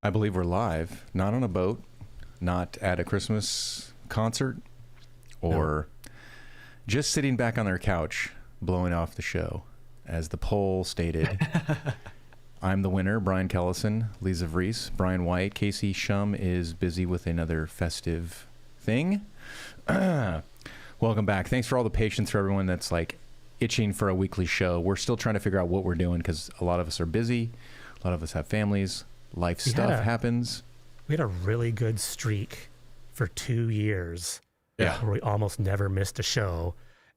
I believe we're live, not on a boat, not at a Christmas concert, or just sitting back on their couch, blowing off the show. As the poll stated, I'm the winner, Brian Kellison, Lisa Vries, Brian White. Casey Shum is busy with another festive thing. Welcome back. Thanks for all the patience for everyone that's like itching for a weekly show. We're still trying to figure out what we're doing because a lot of us are busy. A lot of us have families. Life stuff happens. We had a really good streak for 2 years. Yeah. Where we almost never missed a show.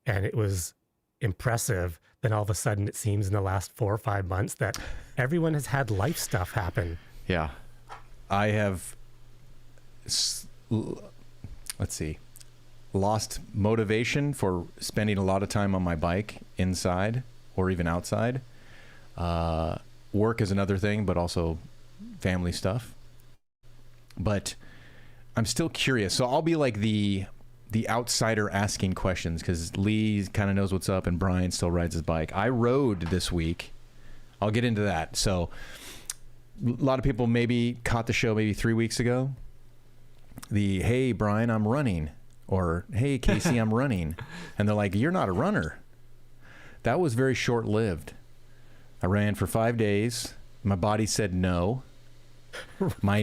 And it was impressive. Then all of a sudden it seems in the last 4 or 5 months that everyone has had life stuff happen. Yeah. I have, let's see, lost motivation for spending a lot of time on my bike inside or even outside. Work is another thing, but also family stuff. But I'm still curious. So I'll be like the outsider asking questions because Lee kind of knows what's up and Brian still rides his bike. I rode this week. I'll get into that. So a lot of people maybe caught the show maybe 3 weeks ago. Hey, Brian, I'm running. Or, hey, Casey, I'm running. And they're like, you're not a runner. That was very short-lived. I ran for 5 days. My body said no. My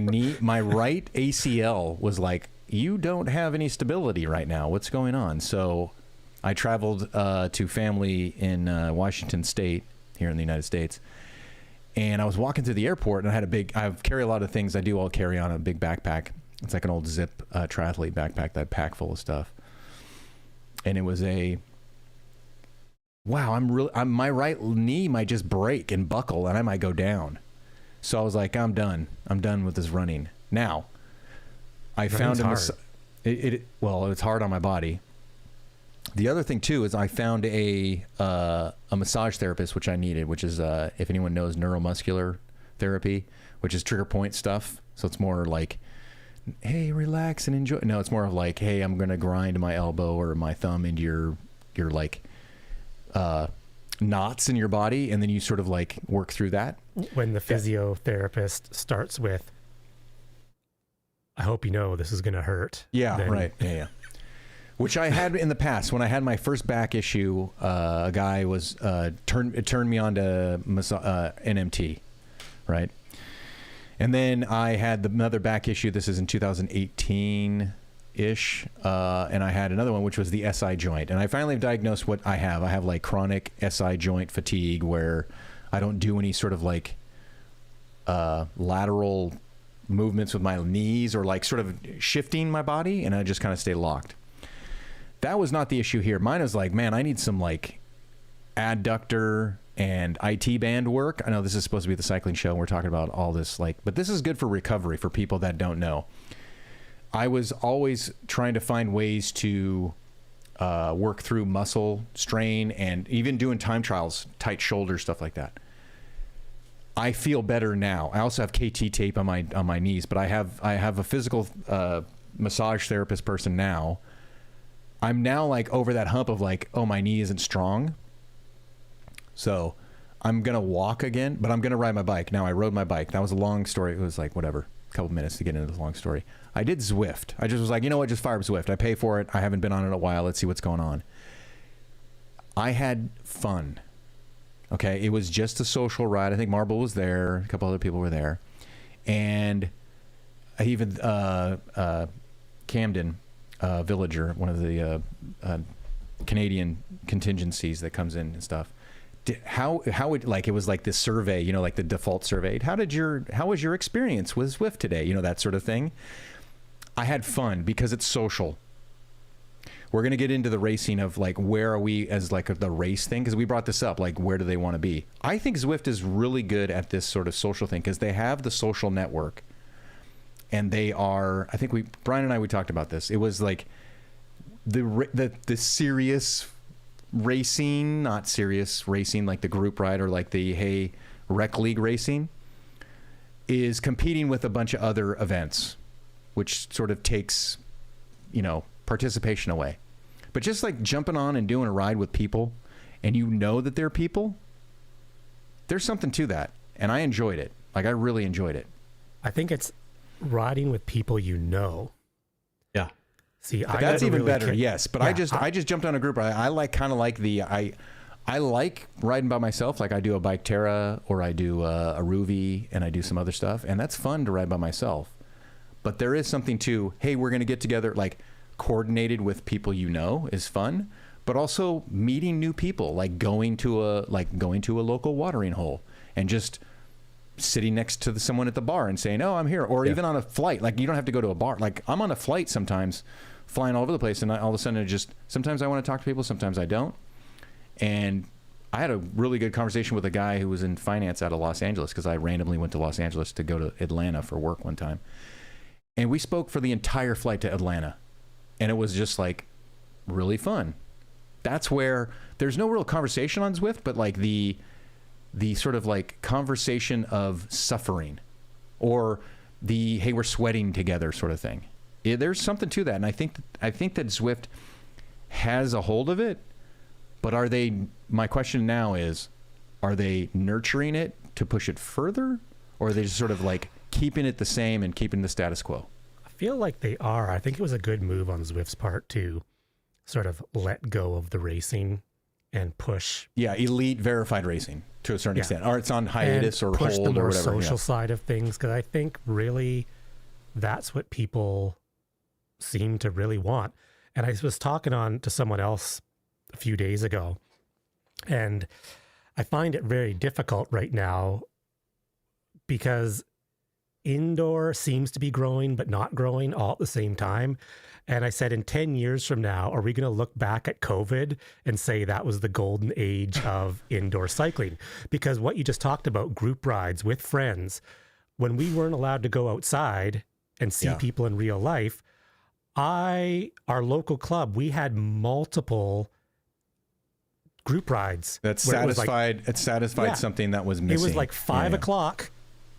right ACL was like, you don't have any stability right now. What's going on? So I traveled to family in Washington State here in the United States. And I was walking through the airport and I carry a lot of things. I'll carry on a big backpack. It's like an old zip triathlete backpack that I pack full of stuff. And it was wow, my right knee might just break and buckle and I might go down. So I was like, I'm done. I'm done with this running. Now, I found well, it's hard on my body. The other thing too is I found a massage therapist, which I needed, which is if anyone knows neuromuscular therapy, which is trigger point stuff. So it's more like, hey, relax and enjoy. No, it's more of like, hey, I'm gonna grind my elbow or my thumb into your like knots in your body, and then you sort of like work through that. When the physiotherapist starts with, I hope you know this is going to hurt. Yeah, right. Yeah. Which I had in the past. When I had my first back issue, a guy was turned me on to NMT, right? And then I had another back issue. This is in 2018-ish. And I had another one, which was the SI joint. And I finally diagnosed what I have. I have like chronic SI joint fatigue where I don't do any sort of like lateral movements with my knees or like sort of shifting my body, and I just kind of stay locked. That was not the issue here. Mine was like, man, I need some like adductor and IT band work. I know this is supposed to be the cycling show and we're talking about all this, like, but this is good for recovery for people that don't know. I was always trying to find ways to work through muscle strain and even doing time trials, tight shoulders, stuff like that. I feel better now. I also have KT tape on my knees, but I have a physical massage therapist person now. I'm now like over that hump of like, oh, my knee isn't strong. So I'm going to walk again, but I'm going to ride my bike. Now I rode my bike. That was a long story. It was like, whatever, a couple minutes to get into the long story. I did Zwift. I just was like, you know what, just fire up Zwift. I pay for it. I haven't been on it in a while. Let's see what's going on. I had fun. Okay, it was just a social ride. I think Marble was there. A couple other people were there. And even Camden Villager, one of the Canadian contingencies that comes in and stuff. How it like, it was like this survey, you know, like the default survey. How was your experience with Zwift today? You know, that sort of thing. I had fun because it's social. We're going to get into the racing of like, where are we as like the race thing? Because we brought this up, like, where do they want to be? I think Zwift is really good at this sort of social thing because they have the social network. And they are, I think Brian and I, we talked about this. It was like the serious racing, not serious racing, like the group ride or like the, hey, rec league racing is competing with a bunch of other events, which sort of takes, you know, participation away. But just like jumping on and doing a ride with people and you know that they're people, there's something to that. And I enjoyed it. Like, I really enjoyed it. I think it's riding with people you know. Yeah. See, that's even really better. Yes, but yeah, I just jumped on a group. I like I like riding by myself. Like I do a Bike Terra or I do a Ruvi and I do some other stuff, and that's fun to ride by myself. But there is something to, hey, we're going to get together, like coordinated with people you know is fun, but also meeting new people, like going to a local watering hole and just sitting next to someone at the bar and saying, oh, I'm here. Or even on a flight, like you don't have to go to a bar. Like I'm on a flight sometimes flying all over the place, and all of a sudden sometimes I want to talk to people, sometimes I don't. And I had a really good conversation with a guy who was in finance out of Los Angeles, because I randomly went to Los Angeles to go to Atlanta for work one time. And we spoke for the entire flight to Atlanta. And it was just like really fun. That's where there's no real conversation on Zwift, but like the sort of like conversation of suffering, or the, hey, we're sweating together sort of thing. There's something to that. And I think that Zwift has a hold of it, but my question now is, are they nurturing it to push it further, or are they just sort of like keeping it the same and keeping the status quo? I feel like they are. I think it was a good move on Zwift's part to sort of let go of the racing and push. Yeah, elite verified racing to a certain extent. Or it's on hiatus or push hold the more or whatever. social side of things, because I think really that's what people seem to really want. And I was talking to someone else a few days ago, and I find it very difficult right now because indoor seems to be growing but not growing all at the same time. And I said, in 10 years from now, are we going to look back at COVID and say that was the golden age of indoor cycling? Because what you just talked about, group rides with friends, when we weren't allowed to go outside and see people in real life, our local club, we had multiple group rides. It satisfied something that was missing. It was like 5 o'clock,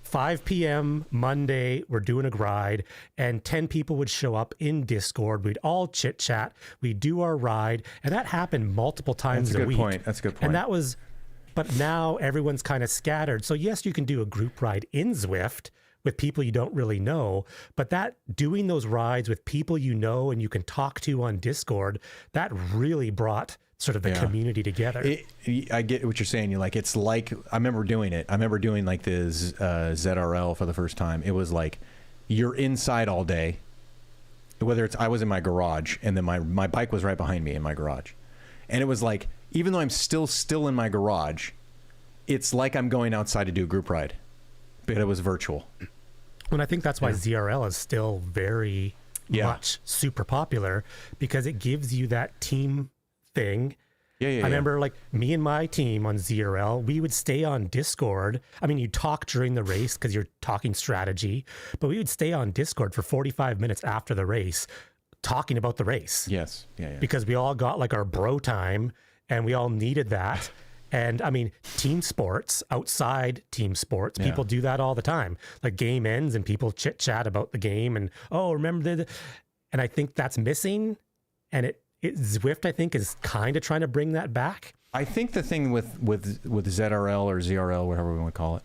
5 p.m. Monday, we're doing a ride, and 10 people would show up in Discord. We'd all chit chat. We'd do our ride. And that happened multiple times a week. That's a good point. And that was, but now everyone's kind of scattered. So yes, you can do a group ride in Zwift with people you don't really know, but that doing those rides with people you know and you can talk to on Discord, that really brought sort of the community together. I get what you're saying. You're like, it's like, I remember doing it. I remember doing like the ZRL for the first time. It was like, you're inside all day, whether it's, I was in my garage and then my bike was right behind me in my garage. And it was like, even though I'm still in my garage, it's like I'm going outside to do a group ride, but it was virtual. And I think that's why ZRL is still very much super popular, because it gives you that team thing. I remember like me and my team on ZRL, we would stay on Discord. I mean, you talk during the race because you're talking strategy, but we would stay on Discord for 45 minutes after the race talking about the race. Yes. Because we all got like our bro time and we all needed that. And I mean, team sports, outside team sports, people do that all the time. Like game ends and people chit chat about the game and, oh, remember and I think that's missing. And Zwift, I think, is kind of trying to bring that back. I think the thing with ZRL or ZRL, whatever we want to call it,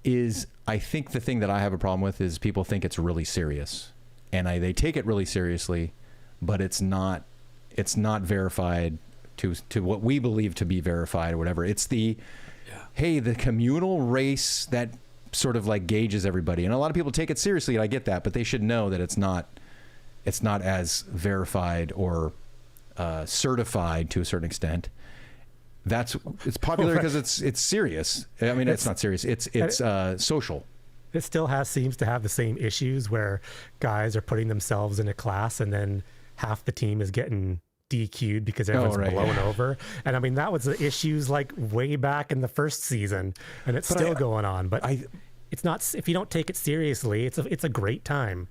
is I think the thing that I have a problem with is people think it's really serious, and they take it really seriously, but it's not verified to what we believe to be verified or whatever. It's the communal race that sort of like gauges everybody, and a lot of people take it seriously, and I get that, but they should know that it's not as verified or certified to a certain extent. It's popular because it's serious. I mean, it's not serious. It's social. It still seems to have the same issues where guys are putting themselves in a class and then half the team is getting DQ'd because everyone's blown over. And I mean, that was the issues like way back in the first season, and it's still going on. But it's not, if you don't take it seriously, it's a great time.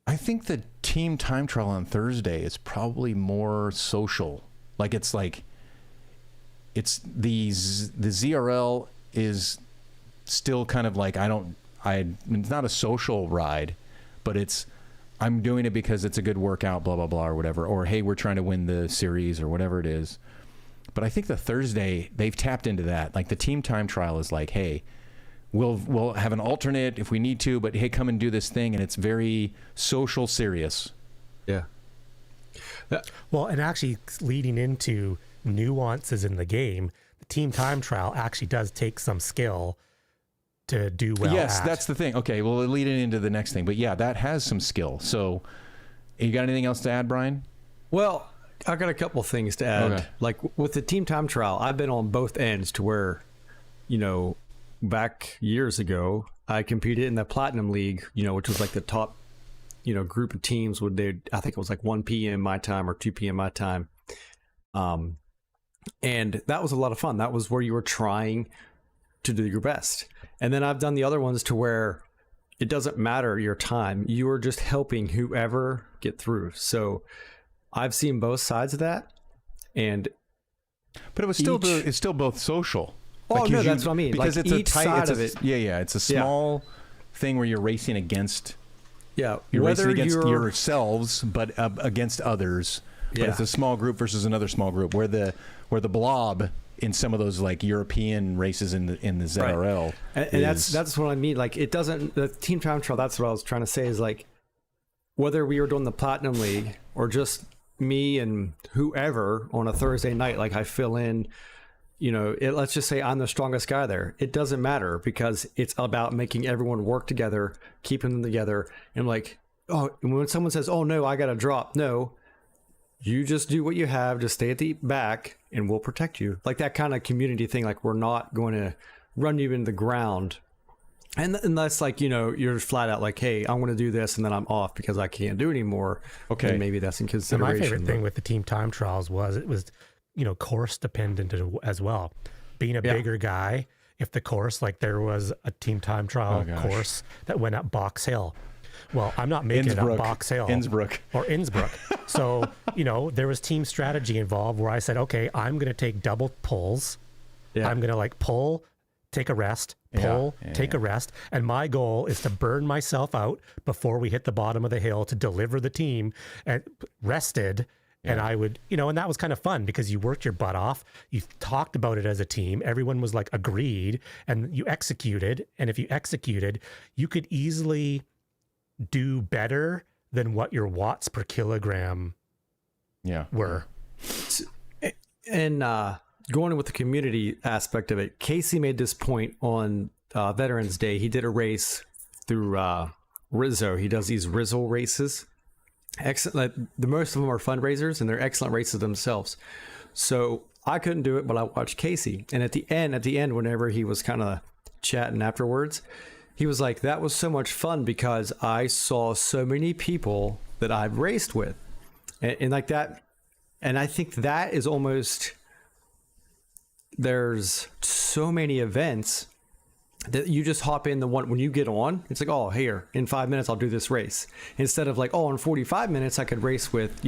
I think the team time trial on Thursday is probably more social. Like it's the ZRL is still kind of like, it's not a social ride, but I'm doing it because it's a good workout, blah, blah, blah, or whatever. Or, hey, we're trying to win the series or whatever it is. But I think the Thursday, they've tapped into that. Like the team time trial is like, hey, we'll have an alternate if we need to, but hey, come and do this thing. And it's very social serious. Yeah. Well, and actually leading into nuances in the game, the team time trial actually does take some skill to do well. Yes, that's the thing. Okay, well, lead it into the next thing. But yeah, that has some skill. So you got anything else to add, Brian? Well, I got a couple things to add. Okay. Like with the team time trial, I've been on both ends to where, back years ago, I competed in the Platinum League, which was like the top, group of teams I think it was like 1 p.m. my time or 2 p.m. my time. And that was a lot of fun. That was where you were trying to do your best. And then I've done the other ones to where it doesn't matter your time. You are just helping whoever get through. So I've seen both sides of that. But it was it's still both social. Oh, no, that's what I mean. Because like it's each a tight, side of it. Yeah. It's a small thing where you're racing against. Yeah. You're racing against yourselves, but against others. But it's a small group versus another small group where the blob in some of those like European races in the ZRL. Right. And that's what I mean. Like the team time trial, that's what I was trying to say is like, whether we were doing the Platinum League or just me and whoever on a Thursday night, like I fill in, let's just say I'm the strongest guy there. It doesn't matter because it's about making everyone work together, keeping them together. And like, when someone says, oh no, I got to drop. No, you just do what you have, just stay at the back and we'll protect you. Like that kind of community thing. Like we're not going to run you into the ground. And unless like, you're flat out like, hey, I'm going to do this and then I'm off because I can't do anymore. Okay. And maybe that's in consideration. And my favorite thing with the team time trials was it was, course dependent as well. Being a bigger guy, if the course, like there was a team time trial course that went up Box Hill. Well, I'm not making it up Box Hill. Innsbruck. So, there was team strategy involved where I said, okay, I'm going to take double pulls. Yeah. I'm going to like pull, take a rest, pull, take a rest. And my goal is to burn myself out before we hit the bottom of the hill to deliver the team and rested. Yeah. And I would, and that was kind of fun because you worked your butt off. You talked about it as a team. Everyone was like agreed and you executed. And if you executed, you could easily do better than what your watts per kilogram were. And going with the community aspect of it, Casey made this point on Veterans Day. He did a race through Rizzo. He does these Rizzo races. Excellent. The most of them are fundraisers and they're excellent races themselves. So I couldn't do it, but I watched Casey. And at the end, whenever he was kind of chatting afterwards, he was like, that was so much fun because I saw so many people that I've raced with and like that. And I think that is almost, there's so many events that you just hop in the one when you get on, it's like, oh, here in 5 minutes, I'll do this race instead of like, oh, in 45 minutes, I could race with,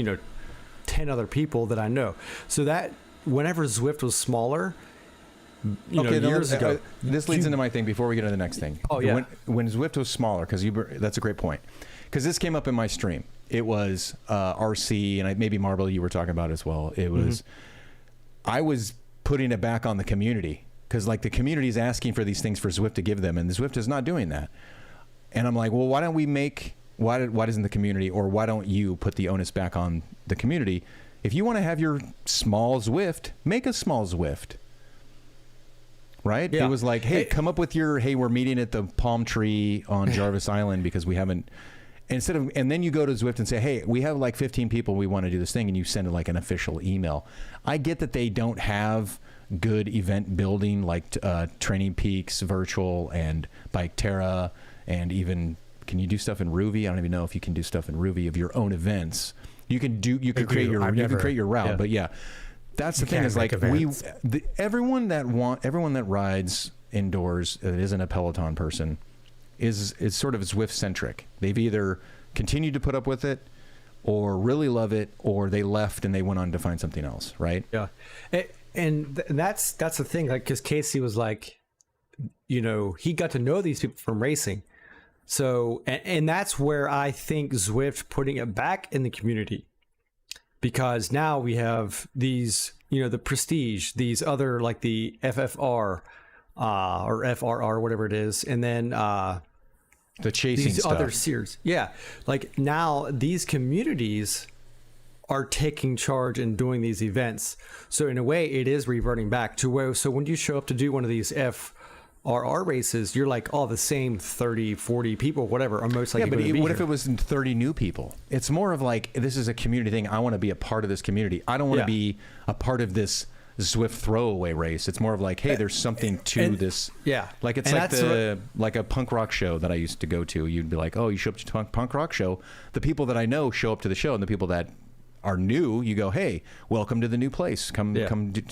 10 other people that I know. So that whenever Zwift was smaller, years ago. This leads into my thing before we get to the next thing. Oh, yeah. When Zwift was smaller, because that's a great point. Because this came up in my stream. It was RC, and maybe Marble you were talking about as well. It was, I was putting it back on the community. Because like the community is asking for these things for Zwift to give them, and the Zwift is not doing that. And I'm like, well, why doesn't the community, or why don't you put the onus back on the community? If you want to have your small Zwift, make a small Zwift. Right? Yeah. It was like, hey, come up with we're meeting at the palm tree on Jarvis Island because we haven't, and then you go to Zwift and say, hey, we have like 15 people, we want to do this thing, and you send it like an official email. I get that they don't have good event building like Training Peaks Virtual and Biketerra, and even, can you do stuff in Ruby? I don't even know if you can do stuff in Ruby of your own events. You could create your route, but yeah. That's the thing is like everyone that rides indoors that isn't a Peloton person is sort of Zwift centric. They've either continued to put up with it or really love it, or they left and they went on to find something else. Right. Yeah. And that's the thing. Like, cause Casey was like, he got to know these people from racing. So, and that's where I think Zwift putting it back in the community, because now we have these, the Prestige, these other like the FFR, or FRR, whatever it is, and then The chasing these stuff. other series. Yeah, like now these communities are taking charge and doing these events. So in a way, it is reverting back to where. So when you show up to do one of these FRR races, you're like, the same 30, 40 people, whatever, are most likely Yeah, but going to be what here. if it was 30 new people? It's more of like, this is a community thing. I want to be a part of this community. I don't want to be a part of this Zwift throwaway race. It's more of like, hey, there's something to this. Yeah. Like it's And like like a punk rock show that I used to go to. You'd be like, oh, you show up to a punk rock show. The people that I know show up to the show, and the people that are new, you go, hey, welcome to the new place. Come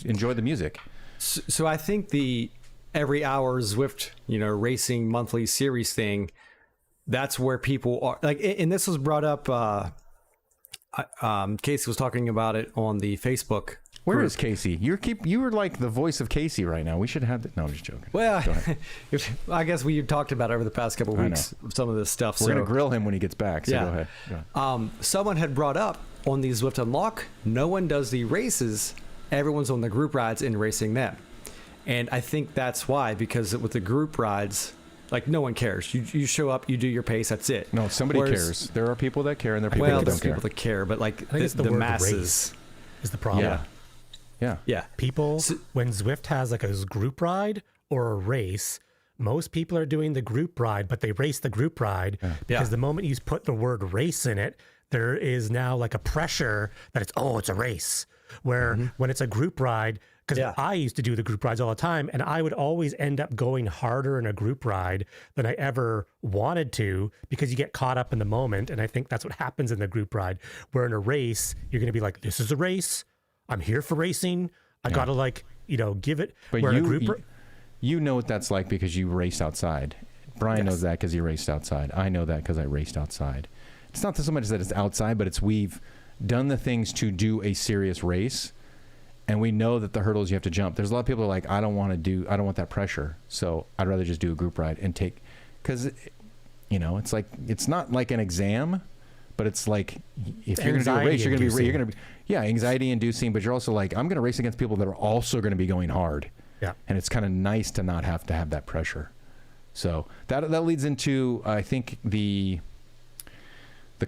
enjoy the music. So I think the every hour Zwift, racing monthly series thing, that's where people are like, and this was brought up. Casey was talking about it on the Facebook. Where is Casey? You were like the voice of Casey right now. We should have no, I'm just joking. Well, I guess we talked about it over the past couple of weeks, some of this stuff. We're going to grill him when he gets back. So go ahead. Someone had brought up on the Zwift Unlock, no one does the races. Everyone's on the group rides and racing them. And I think that's why, because with the group rides, like no one cares. You show up, you do your pace, that's it. No, somebody cares. There are people that care, and there are people that don't there's care. people that care, but like I think it's the word masses race is the problem. Yeah. People, when Zwift has like a group ride or a race, most people are doing the group ride, but they race the group ride because the moment you put the word race in it, there is now like a pressure that it's a race. Where when it's a group ride, because I used to do the group rides all the time, and I would always end up going harder in a group ride than I ever wanted to, because you get caught up in the moment. And I think that's what happens in the group ride, where in a race, you're going to be like, this is a race. I'm here for racing. I got to give it. But you know what that's like because you raced outside. Brian knows that because he raced outside. I know that because I raced outside. It's not so much that it's outside, but we've done the things to do a serious race, and we know that the hurdles you have to jump. There's a lot of people who are like, I don't want that pressure, so I'd rather just do a group ride and because it's like, it's not like an exam, but it's like, if you're going to do a race, you're going to be anxiety inducing, but you're also like, I'm going to race against people that are also going to be going hard. Yeah. And it's kind of nice to not have to have that pressure. So that leads into, I think, the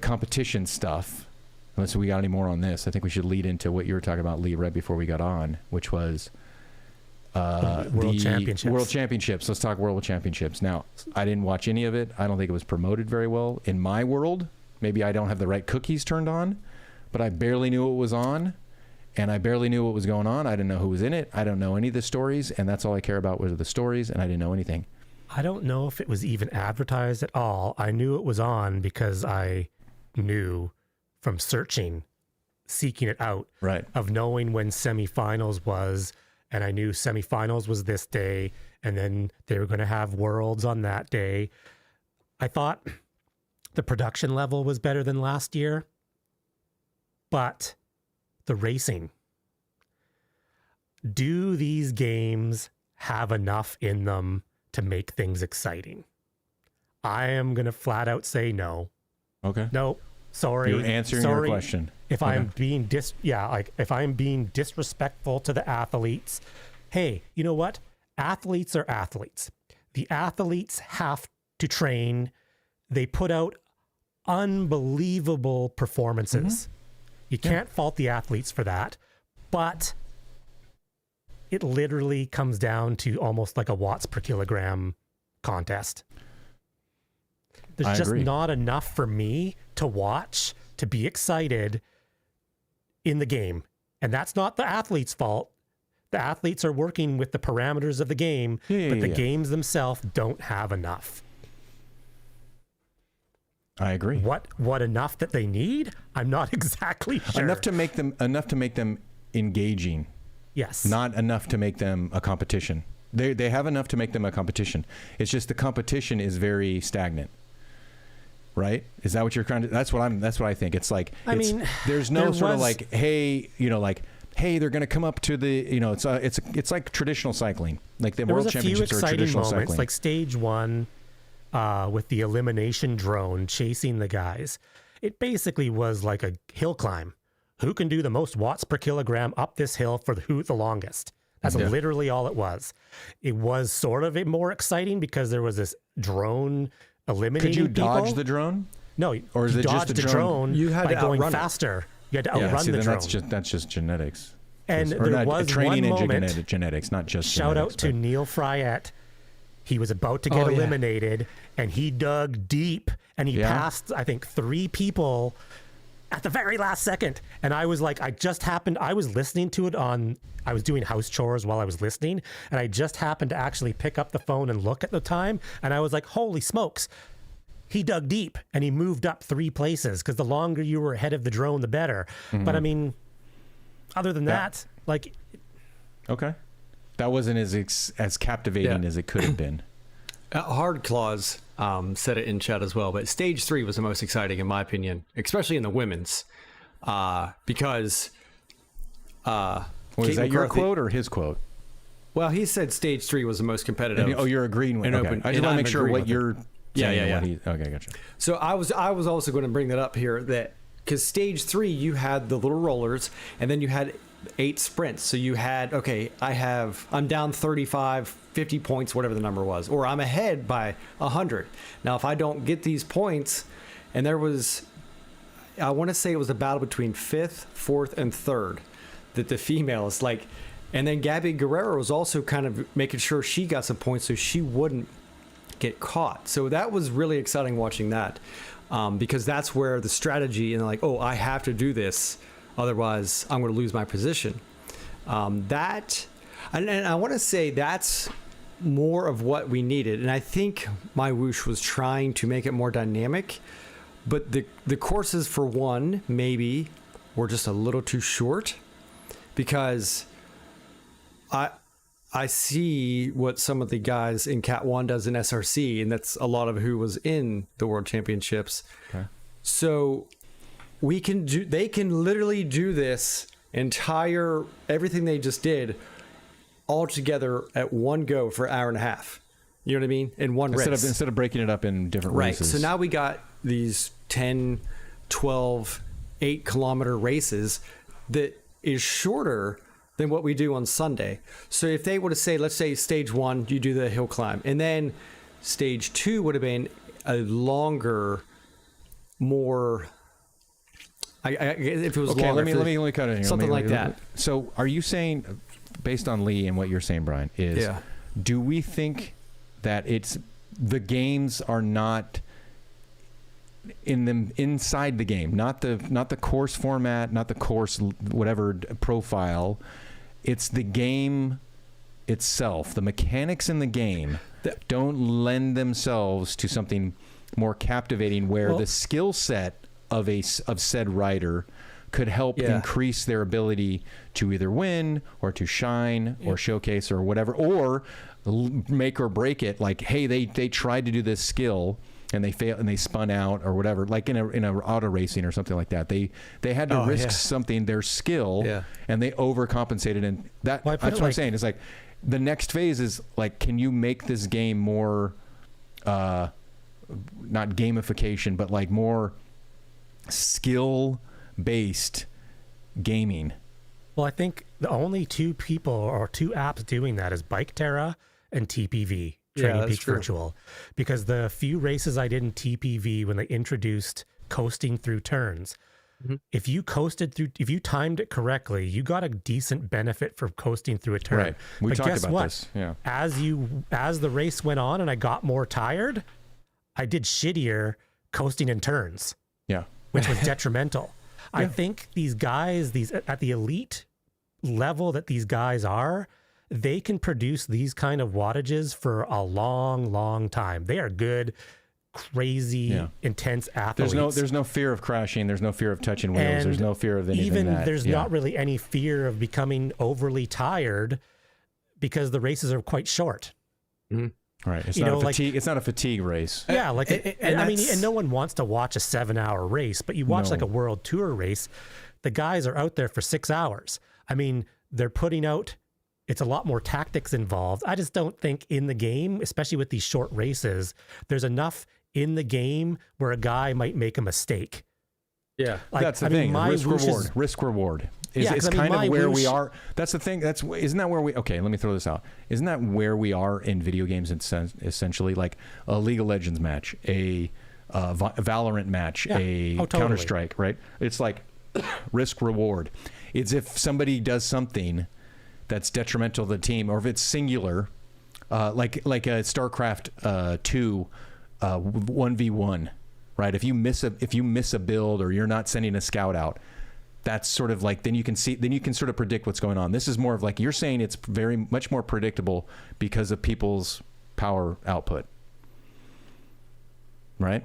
competition stuff. Unless we got any more on this, I think we should lead into what you were talking about, Lee, right before we got on, which was World Championships. World Championships. Let's talk World Championships. Now, I didn't watch any of it. I don't think it was promoted very well. In my world, maybe I don't have the right cookies turned on, but I barely knew what was on, and I barely knew what was going on. I didn't know who was in it. I don't know any of the stories, and that's all I care about was the stories, and I didn't know anything. I don't know if it was even advertised at all. I knew it was on because I knew from seeking it out, right, of knowing when semifinals was, and I knew semifinals was this day, and then they were going to have Worlds on that day. I thought the production level was better than last year, but the racing. Do these games have enough in them to make things exciting? I am going to flat out say no. Okay. No. Sorry. You're answering your question. If I'm being if I'm being disrespectful to the athletes, hey, you know what? Athletes are athletes. The athletes have to train. They put out unbelievable performances. You can't fault the athletes for that, but it literally comes down to almost like a watts per kilogram contest. There's just not enough for me to watch, to be excited in the game. And that's not the athlete's fault. The athletes are working with the parameters of the game, but the games themselves don't have enough. I agree. What enough that they need? I'm not exactly sure. Enough to make them engaging. Yes. Not enough to make them a competition. They have enough to make them a competition. It's just the competition is very stagnant. Right? Is that what you're trying to? That's what I think. It's like, there's no sort of like, hey, hey, they're going to come up to the, it's like traditional cycling. Like the World Championships are traditional cycling. Like stage one, with the elimination drone chasing the guys. It basically was like a hill climb. Who can do the most watts per kilogram up this hill for the longest? That's literally all it was. It was sort of more exciting because there was this drone eliminating Could you people. dodge the drone? No, or is you it just dodged a drone? You had by to going outrun it. faster. You had to outrun the drone. That's just genetics. And Or there not, was training one and moment, genetics, not just shout genetics, out to Neil Fryette. He was about to get eliminated, and he dug deep, and he passed, I think, 3 people at the very last second. And I was like, I was listening to it I was doing house chores while I was listening, and I just happened to actually pick up the phone and look at the time, and I was like, holy smokes. He dug deep, and he moved up 3 places, because the longer you were ahead of the drone, the better. But I mean, other than that, like... Okay. That wasn't as captivating as it could have been. Hard Claws said it in chat as well, but stage 3 was the most exciting in my opinion, especially in the women's, because Was that your quote or his quote? Well, he said stage 3 was the most competitive. You're agreeing with and okay. open. I just want to make sure what it. you're saying. Yeah. Okay, gotcha. So I was also going to bring that up here, that because stage 3 you had the little rollers, and then you had 8 sprints. So you had, I'm down 35, 50 points, whatever the number was, or I'm ahead by 100. Now, if I don't get these points, and there was, I want to say it was a battle between 5th, 4th, and 3rd, that the females like, and then Gabby Guerrero was also kind of making sure she got some points so she wouldn't get caught. So that was really exciting watching that, because that's where the strategy and like, I have to do this, otherwise I'm going to lose my position. And I want to say that's more of what we needed. And I think MyWhoosh was trying to make it more dynamic, but the courses, for one, maybe were just a little too short, because I see what some of the guys in Cat 1 does in SRC, and that's a lot of who was in the World Championships. Okay. So they can literally do this entire, everything they just did all together at one go for an hour and a half. You know what I mean? In one race. Instead of breaking it up in different races. So now we got these 10, 12, 8 kilometer races that is shorter than what we do on Sunday. So if they were to say, let's say stage 1, you do the hill climb, and then stage 2 would have been a longer, more, if it was longer. Let me cut it here. Something like that. So are you saying, based on Lee and what you're saying, Brian, do we think that the games are not inside the game, not the course format, not the course whatever profile, it's the game itself, the mechanics in the game don't lend themselves to something more captivating, where the skill set of said rider could help increase their ability to either win or to shine or showcase or whatever, or make or break it. Like, hey, they tried to do this skill and they failed and they spun out or whatever, like in a auto racing or something like that. They had to risk something, their skill, and they overcompensated. And that's what I'm saying. It's like the next phase is like, can you make this game more, not gamification, but like more skill based gaming? Well, I think the only 2 people or 2 apps doing that is Bike Terra and TPV, Training Peak Virtual, because the few races I did in TPV when they introduced coasting through turns, if you timed it correctly, you got a decent benefit for coasting through a turn. Right. We talked about this. Yeah. As the race went on and I got more tired, I did shittier coasting in turns. Yeah. Which was detrimental. I think these guys, at the elite level that these guys are, they can produce these kind of wattages for a long, long time. They are good, crazy, intense athletes. There's no fear of crashing. There's no fear of touching wheels. And there's no fear of anything. There's not really any fear of becoming overly tired, because the races are quite short. Mm-hmm. Right. It's not a fatigue. It's not a fatigue race. Yeah. And no one wants to watch a 7-hour race, but you watch like a world tour race, the guys are out there for 6 hours. I mean, they're putting out, it's a lot more tactics involved. I just don't think in the game, especially with these short races, there's enough in the game where a guy might make a mistake. Yeah. That's the thing. Risk reward. Yeah, it's 'cause I mean, kind of where we MyWhoosh- are. That's the thing. Isn't that where we? Okay, let me throw this out. Isn't that where we are in video games? Essentially, like a League of Legends match, a Valorant match, a totally. Counter-Strike, right? It's like risk reward. It's if somebody does something that's detrimental to the team, or if it's singular, like a StarCraft 2 1v1, right? If you miss a build, or you're not sending a scout out, that's sort of like, then you can sort of predict what's going on. This is more of like, you're saying it's very much more predictable because of people's power output, right?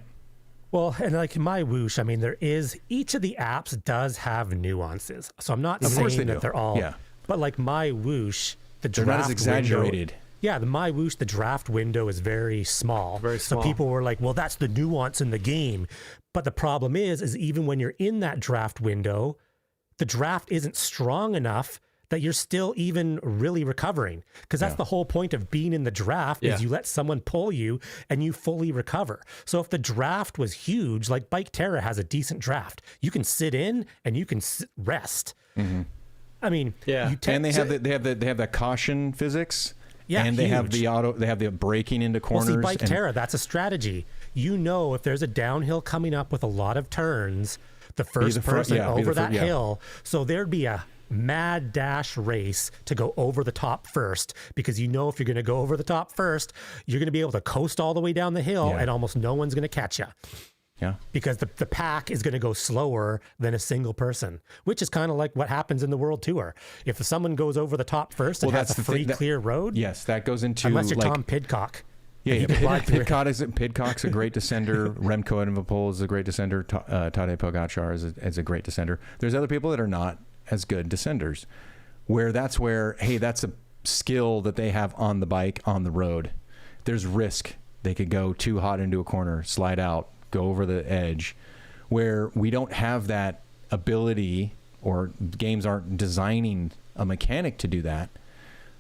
Well, and like MyWhoosh, I mean, each of the apps does have nuances. So I'm not Of course saying they that do. they're all, Yeah. but like MyWhoosh, the They're draft not as exaggerated. Yeah, the MyWhoosh, the draft window is very small. Very small. So people were like, well, that's the nuance in the game. But the problem is even when you're in that draft window, the draft isn't strong enough that you're still even really recovering. Because that's the whole point of being in the draft is you let someone pull you and you fully recover. So if the draft was huge, like Bike Terra has a decent draft, you can sit in and you can rest. Mm-hmm. I mean, And they have that caution physics. Yeah, and they have huge. they have the braking into corners. Well, see, Bike Terra, that's a strategy. You know, if there's a downhill coming up with a lot of turns, the first person over that hill, so there'd be a mad dash race to go over the top first, because you know if you're going to go over the top first, you're going to be able to coast all the way down the hill and almost no one's going to catch you. Yeah. Because the pack is going to go slower than a single person, which is kind of like what happens in the World Tour. If someone goes over the top first and has a free, clear road. Yes, that goes into... Unless you're like, Tom Pidcock. Yeah, Pidcock Pidcock's a great descender. Remco Evenepoel is a great descender. Tadej Pogacar is a great descender. There's other people that are not as good descenders, that's where, hey, that's a skill that they have on the bike, on the road. There's risk. They could go too hot into a corner, slide out, go over the edge, where we don't have that ability, or games aren't designing a mechanic to do that.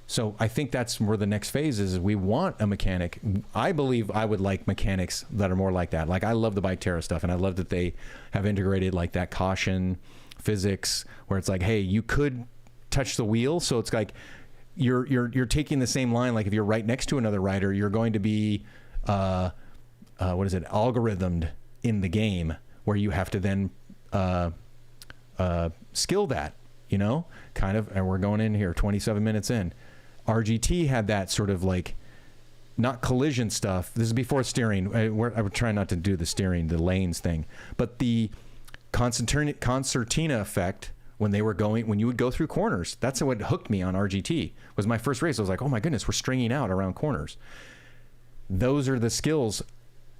So I think that's where the next phase is. We want a mechanic. I believe I would like mechanics that are more like that. Like, I love the Bike Terra stuff, and I love that they have integrated like that caution physics, where it's like, hey, you could touch the wheel, so it's like you're taking the same line. Like if you're right next to another rider, you're going to be algorithmed in the game, where you have to then skill that, kind of. And we're going in here 27 minutes in. RGT had that sort of like, not collision stuff. This is before steering. I would try not to do the steering, the lanes thing, but the concertina effect when you would go through corners. That's what hooked me on RGT. Was my first race. I was like, oh my goodness, we're stringing out around corners. Those are the skills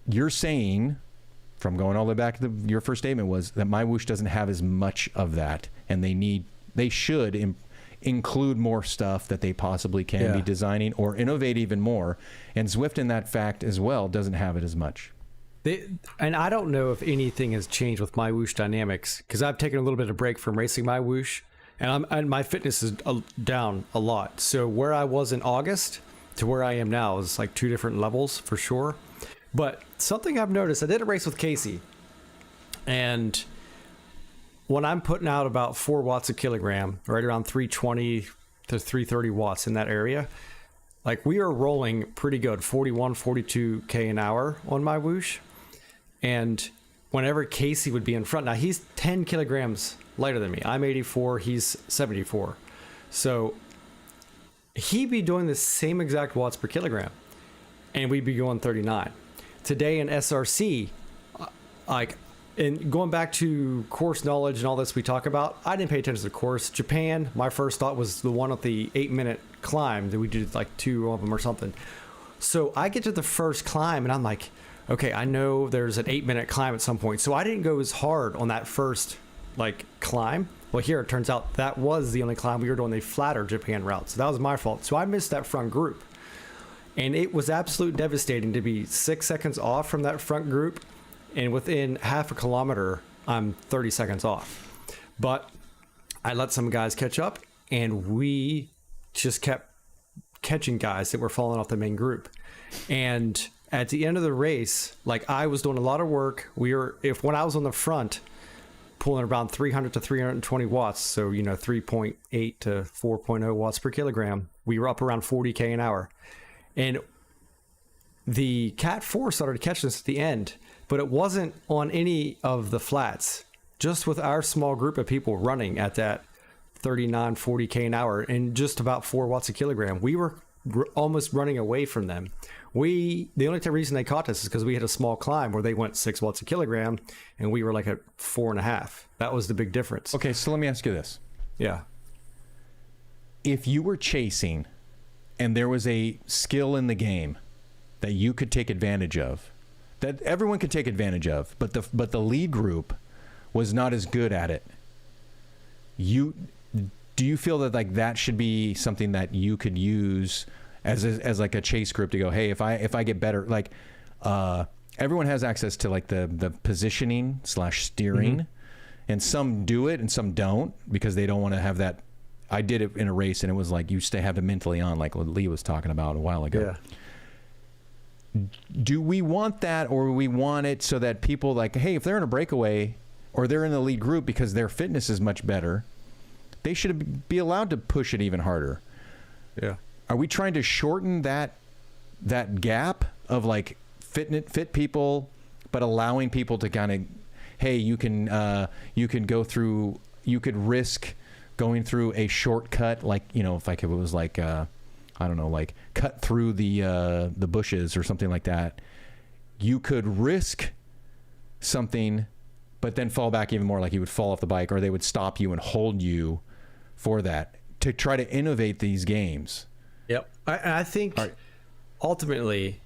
you're saying, from going all the way back to your first statement, was that MyWhoosh doesn't have as much of that, and they should include more stuff that they possibly can be designing, or innovate even more. And Zwift, in that fact as well, doesn't have it as much. And I don't know if anything has changed with MyWhoosh dynamics, because I've taken a little bit of break from racing MyWhoosh, and my fitness is down a lot. So where I was in August to where I am now is like two different levels for sure. But something I've noticed, I did a race with Casey, and when I'm putting out about 4 watts a kilogram, right around 320 to 330 watts in that area, like we are rolling pretty good, 41, 42K an hour on MyWhoosh. And whenever Casey would be in front, now he's 10 kilograms lighter than me. I'm 84, he's 74. So he'd be doing the same exact watts per kilogram, and we'd be going 39. Today in SRC, like, and going back to course knowledge and all this we talk about, I didn't pay attention to the course. Japan, my first thought was the one with the 8-minute climb that we did, like 2 of them or something. So I get to the first climb and I'm like, okay, I know there's an 8-minute climb at some point. So I didn't go as hard on that first like climb. Well, here it turns out that was the only climb. We were doing the flatter Japan route. So that was my fault. So I missed that front group. And it was absolutely devastating to be 6 seconds off from that front group. And within half a kilometer, I'm 30 seconds off. But I let some guys catch up, and we just kept catching guys that were falling off the main group. And at the end of the race, like, I was doing a lot of work. When I was on the front, pulling around 300 to 320 watts. So, 3.8 to 4.0 watts per kilogram. We were up around 40K an hour. And the Cat 4 started catching us at the end, but it wasn't on any of the flats. Just with our small group of people running at that 39, 40K an hour and just about 4 watts a kilogram, we were almost running away from them. The only reason they caught us is because we had a small climb where they went 6 watts a kilogram and we were like at 4.5. That was the big difference. Okay, so let me ask you this. Yeah. If you were chasing and there was a skill in the game that you could take advantage of, that everyone could take advantage of, but the lead group was not as good at it, do you feel that like that should be something that you could use as like a chase group to go, hey, if I get better, like everyone has access to like the positioning / steering, and some do it and some don't because they don't want to have that. I did it in a race and it was like you have to mentally on, like what Lee was talking about a while ago. Yeah. Do we want that, or we want it so that people like, hey, if they're in a breakaway or they're in the lead group because their fitness is much better, they should be allowed to push it even harder? Yeah. Are we trying to shorten that gap of like fit people, but allowing people to kind of, hey, you can go through, you could risk going through a shortcut, like, if it was like, I don't know, like cut through the bushes or something like that. You could risk something, but then fall back even more, like you would fall off the bike, or they would stop you and hold you for that, to try to innovate these games. Yep. I think ultimately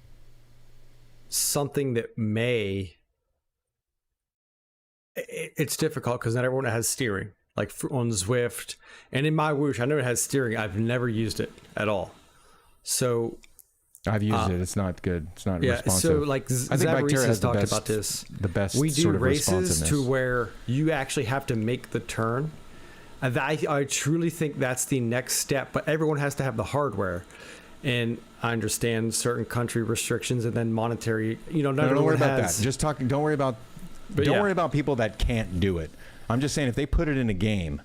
something that it's difficult because not everyone has steering, like on Zwift and in MyWhoosh. I know it has steering. I've never used it at all. So I've used it. It's not good. It's not responsive. So like I think Zavarese has the talked best, about this. The best we do sort of races to where you actually have to make the turn. And I truly think that's the next step, but everyone has to have the hardware. And I understand certain country restrictions and then monetary, don't worry about that. Just talking. Don't worry about people that can't do it. I'm just saying, if they put it in a game,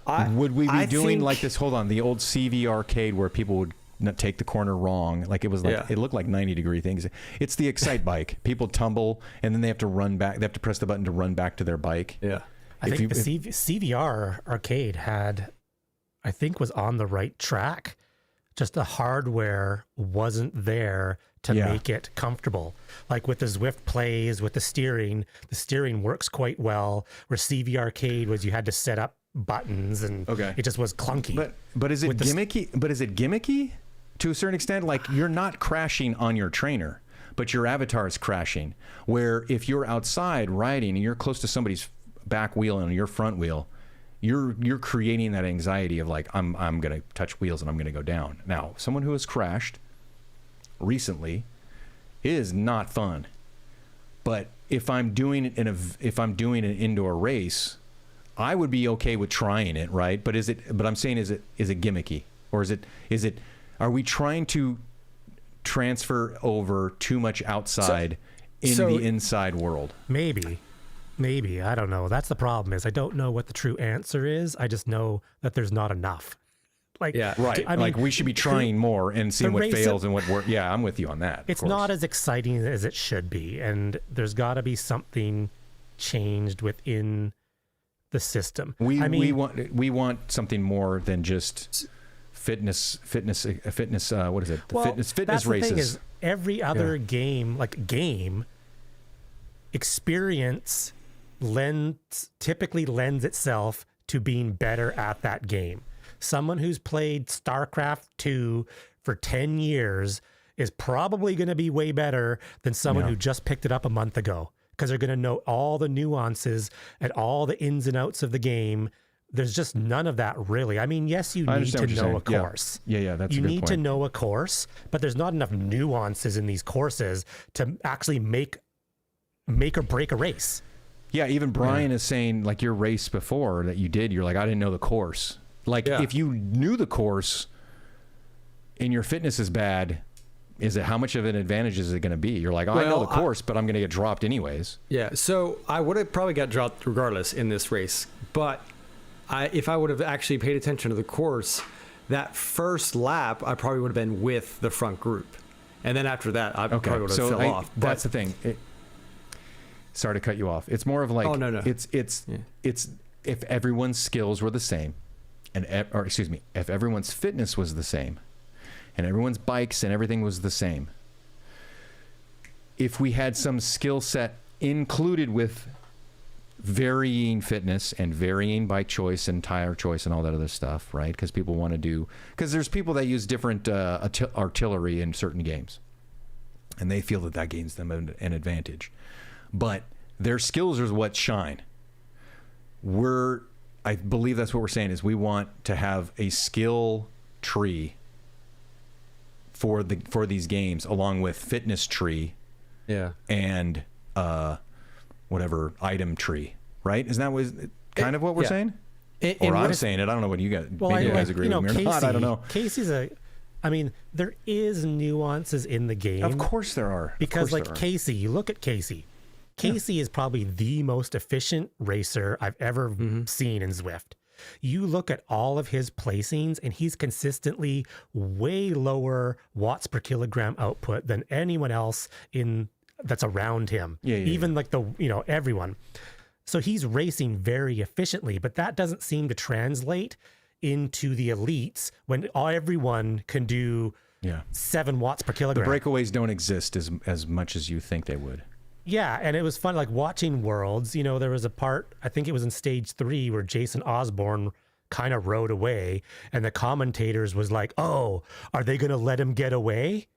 would we be doing like this? Hold on, the old CV arcade where people would not take the corner wrong, like it was like it looked like 90-degree things. It's the Excite bike. People tumble and then they have to run back. They have to press the button to run back to their bike. Yeah, I think the CVR arcade was on the right track. Just the hardware wasn't there to make it comfortable. Like with the Zwift plays, with the steering works quite well. Where CV arcade was, you had to set up buttons and it just was clunky. But is it gimmicky? But is it gimmicky to a certain extent? Like, you're not crashing on your trainer, but your avatar is crashing. Where if you're outside riding and you're close to somebody's back wheel and your front wheel, you're creating that anxiety of like, I'm gonna touch wheels and I'm gonna go down. Now, someone who has crashed recently is not fun. But if I'm doing it an indoor race, I would be okay with trying it, right? But I'm saying, is it gimmicky, or is it are we trying to transfer over too much outside the inside world? Maybe, I don't know. That's the problem, is I don't know what the true answer is. I just know that there's not enough. Like, right. I mean, we should be trying more and seeing what fails and what works. Yeah, I'm with you on that. It's not as exciting as it should be, and there's got to be something changed within the system. We want something more than just fitness. What is it? Fitness races. The thing is, every other game experience typically lends itself to being better at that game. Someone who's played StarCraft 2 for 10 years is probably going to be way better than someone who just picked it up a month ago, because they're going to know all the nuances and all the ins and outs of the game. There's just none of that, really. I mean, yes, you need to know a course. Yeah, that's a good point. You need to know a course, but there's not enough nuances in these courses to actually make or break a race. Yeah, even Brian is saying, like, your race before that you did, you're like, I didn't know the course. Like, if you knew the course and your fitness is bad, is it how much of an advantage is it going to be? You're like, I know the course, but I'm going to get dropped anyways. Yeah, so I would have probably got dropped regardless in this race. But if I would have actually paid attention to the course, that first lap, I probably would have been with the front group. And then after that, I probably would have fell off. That's the thing. Sorry to cut you off. It's more of like, it's if everyone's skills were the same, if everyone's fitness was the same, and everyone's bikes and everything was the same, if we had some skill set included with varying fitness and varying bike choice and tire choice and all that other stuff, right? Because people want to do, because there's people that use different artillery in certain games, and they feel that gains them an advantage. But their skills are what shine. I believe that's what we're saying, is we want to have a skill tree for these games, along with fitness tree, and whatever item tree, right? Isn't that kind of what we're saying? Or I'm saying it. I don't know what you guys. Well, maybe you guys agree with me or Casey, not. I don't know. Casey's there is nuances in the game. Of course there are. Because Casey, you look at Casey. Casey is probably the most efficient racer I've ever seen in Zwift. You look at all of his placings, and he's consistently way lower watts per kilogram output than anyone else that's around him. Even like everyone. So he's racing very efficiently, but that doesn't seem to translate into the elites when everyone can do 7 watts per kilogram. The breakaways don't exist as much as you think they would. Yeah, and it was fun, like watching Worlds. There was a part, I think it was in stage 3, where Jason Osborne kind of rode away, and the commentators was like, oh, are they going to let him get away?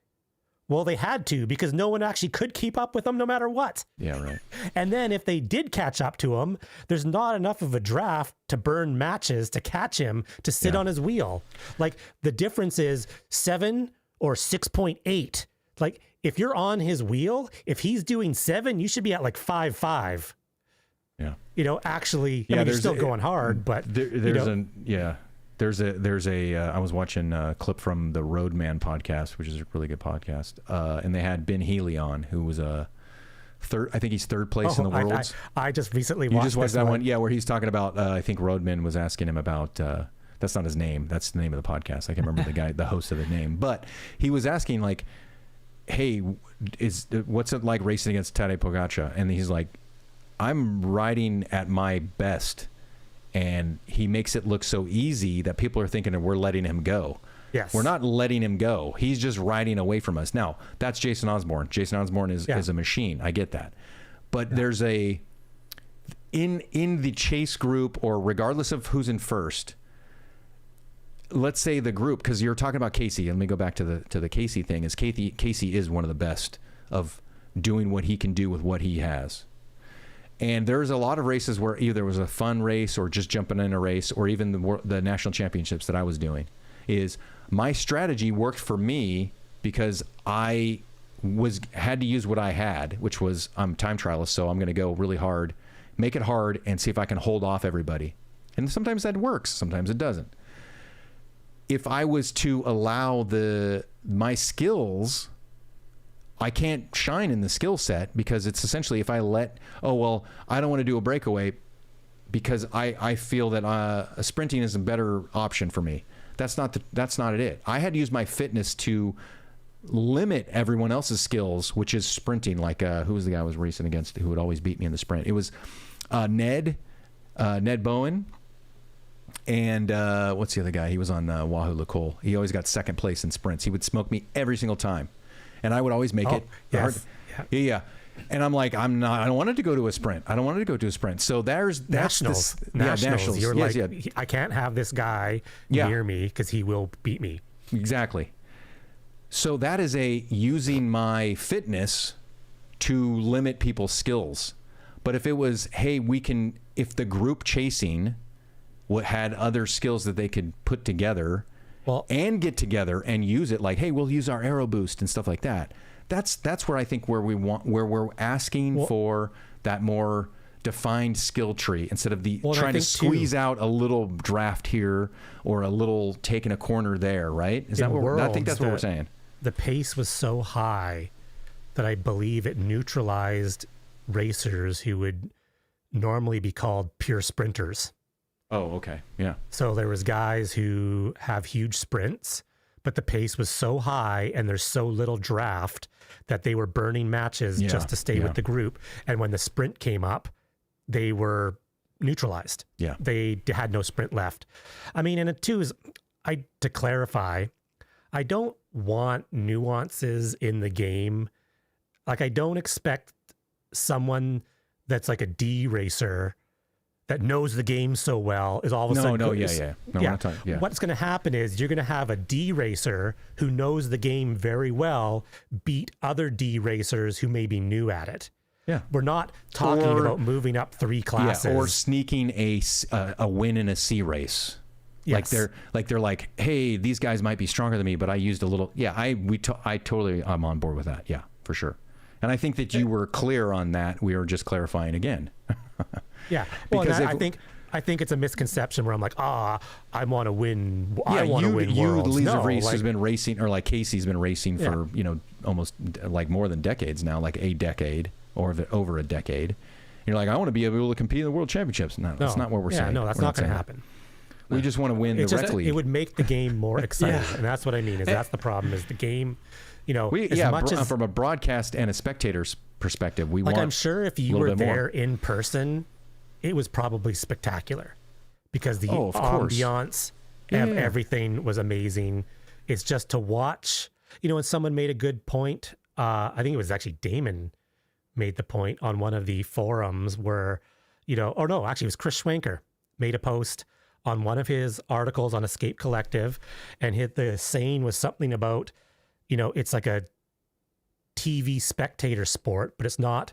Well, they had to, because no one actually could keep up with him no matter what. Yeah, right. And then if they did catch up to him, there's not enough of a draft to burn matches to catch him to sit on his wheel. Like, the difference is 7 or 6.8. Like, if you're on his wheel, if he's doing 7, you should be at like 5.5. Yeah. Actually, you're still going hard, but there's a I was watching a clip from the Roadman podcast, which is a really good podcast. And they had Ben Healy on, who was third. I think he's third place in the world. I just recently watched. You just watched that one? Yeah, where he's talking about, I think Roadman was asking him about, that's not his name. That's the name of the podcast. I can't remember the host of the name, but he was asking like, hey, what's it like racing against Tadej Pogačar? And he's like, I'm riding at my best, and he makes it look so easy that people are thinking that we're letting him go. Yes. We're not letting him go. He's just riding away from us. Now, that's Jason Osborne. Jason Osborne is a machine. I get that. But there's in the chase group, or regardless of who's in first, let's say the group, because you're talking about Casey. Let me go back to the Casey thing. Is Casey is one of the best of doing what he can do with what he has. And there's a lot of races where either it was a fun race or just jumping in a race, or even the national championships that I was doing, is my strategy worked for me because I had to use what I had, which was I'm time trialist, so I'm going to go really hard, make it hard, and see if I can hold off everybody. And sometimes that works, sometimes it doesn't. If I was to allow my skills, I can't shine in the skill set, because it's essentially, if I I don't want to do a breakaway because I feel that sprinting is a better option for me. That's not it. I had to use my fitness to limit everyone else's skills, which is sprinting. Like who was the guy I was racing against who would always beat me in the sprint? It was Ned Bowen. And what's the other guy? He was on Wahoo LaCole. He always got second place in sprints. He would smoke me every single time, and I would always make it hard. Yeah. And I'm like, I don't want it to go to a sprint. So that's nationals. Nationals. You're I can't have this guy near me because he will beat me. Exactly. So that is using my fitness to limit people's skills. But if it was, hey, if the group chasing had other skills that they could put together and get together and use it, like, hey, we'll use our aero boost and stuff like that. That's where I think where we're asking for that more defined skill tree, instead of trying to squeeze out a little draft here or a little taking a corner there, right? Is that what I think that's what we're saying? the pace was so high that I believe it neutralized racers who would normally be called pure sprinters. Oh, okay. Yeah. So there was guys who have huge sprints, but the pace was so high and there's so little draft that they were burning matches just to stay with the group. And when the sprint came up, they were neutralized. Yeah. They had no sprint left. I mean, and it too is, to clarify, I don't want nuances in the game. Like, I don't expect someone that's like a D racer that knows the game so well is all of a sudden... No, yeah. No, we're not talking, yeah. What's going to happen is you're going to have a D racer who knows the game very well beat other D racers who may be new at it. Yeah. We're not talking about moving up 3 classes. Yeah, or sneaking a win in a C race. Yes. They're like, hey, these guys might be stronger than me, but I used a little... Yeah, I totally... I'm on board with that. Yeah, for sure. And I think that you were clear on that. We were just clarifying again. Yeah. Well, because I think it's a misconception where I'm like, I want to win. Yeah, I want to win worlds. Leads no, of Race like, has been racing, or like Casey's been racing for, almost like more than decades now, like a decade or over a decade. You're like, I want to be able to compete in the world championships. No, that's not what we're saying. No, that's not going to happen. We just want to win the rec league. It would make the game more exciting. And that's what I mean, is that's the problem, is the game, from a broadcast and a spectator's perspective, we want... I'm sure if you were there in person, it was probably spectacular because the ambiance of everything was amazing. It's just to watch, and someone made a good point. I think it was actually Damon made the point on one of the forums where, actually it was Chris Schwenker made a post on one of his articles on Escape Collective, and the saying was something about, it's like a TV spectator sport, but it's not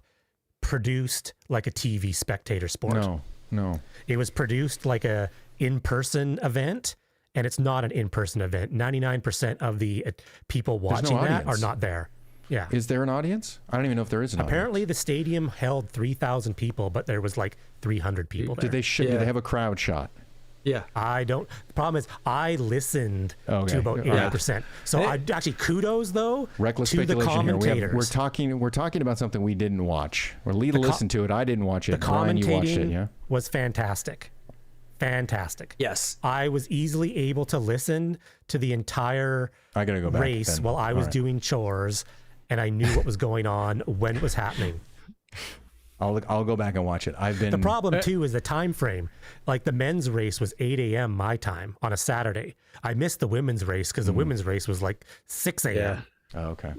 produced like a TV spectator sport. No. It was produced like a in-person event, and it's not an in-person event. 99% of the people watching that are not there. Yeah. Is there an audience? I don't even know if there is an Apparently audience. The stadium held 3,000 people, but there was like 300 people there. Did they have a crowd shot? Yeah. The problem is I listened to about 80%. So kudos though Reckless to the speculation commentators. Here. We're talking about something we didn't watch. We're listened to it. I didn't watch it. The Brian, you watched it, commentating was fantastic. Fantastic. Yes. I was easily able to listen to the entire race while I was doing chores, and I knew what was going on when it was happening. I'll go back and watch it. The problem too is the time frame. Like the men's race was 8 a.m. my time on a Saturday. I missed the women's race because the women's race was like 6 a.m. Yeah. Oh, okay.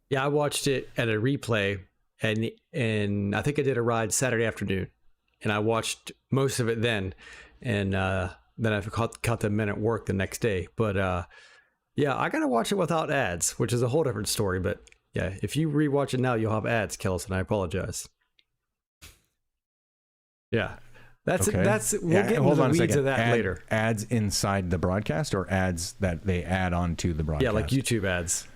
Yeah, I watched it at a replay, and I think I did a ride Saturday afternoon, and I watched most of it then, and then I caught the men at work the next day. But I gotta watch it without ads, which is a whole different story. But yeah, if you rewatch it now, you'll have ads, Kellis, and I apologize. Yeah, we'll get into the weeds of that later. Ads inside the broadcast or ads that they add on to the broadcast? Yeah, like YouTube ads.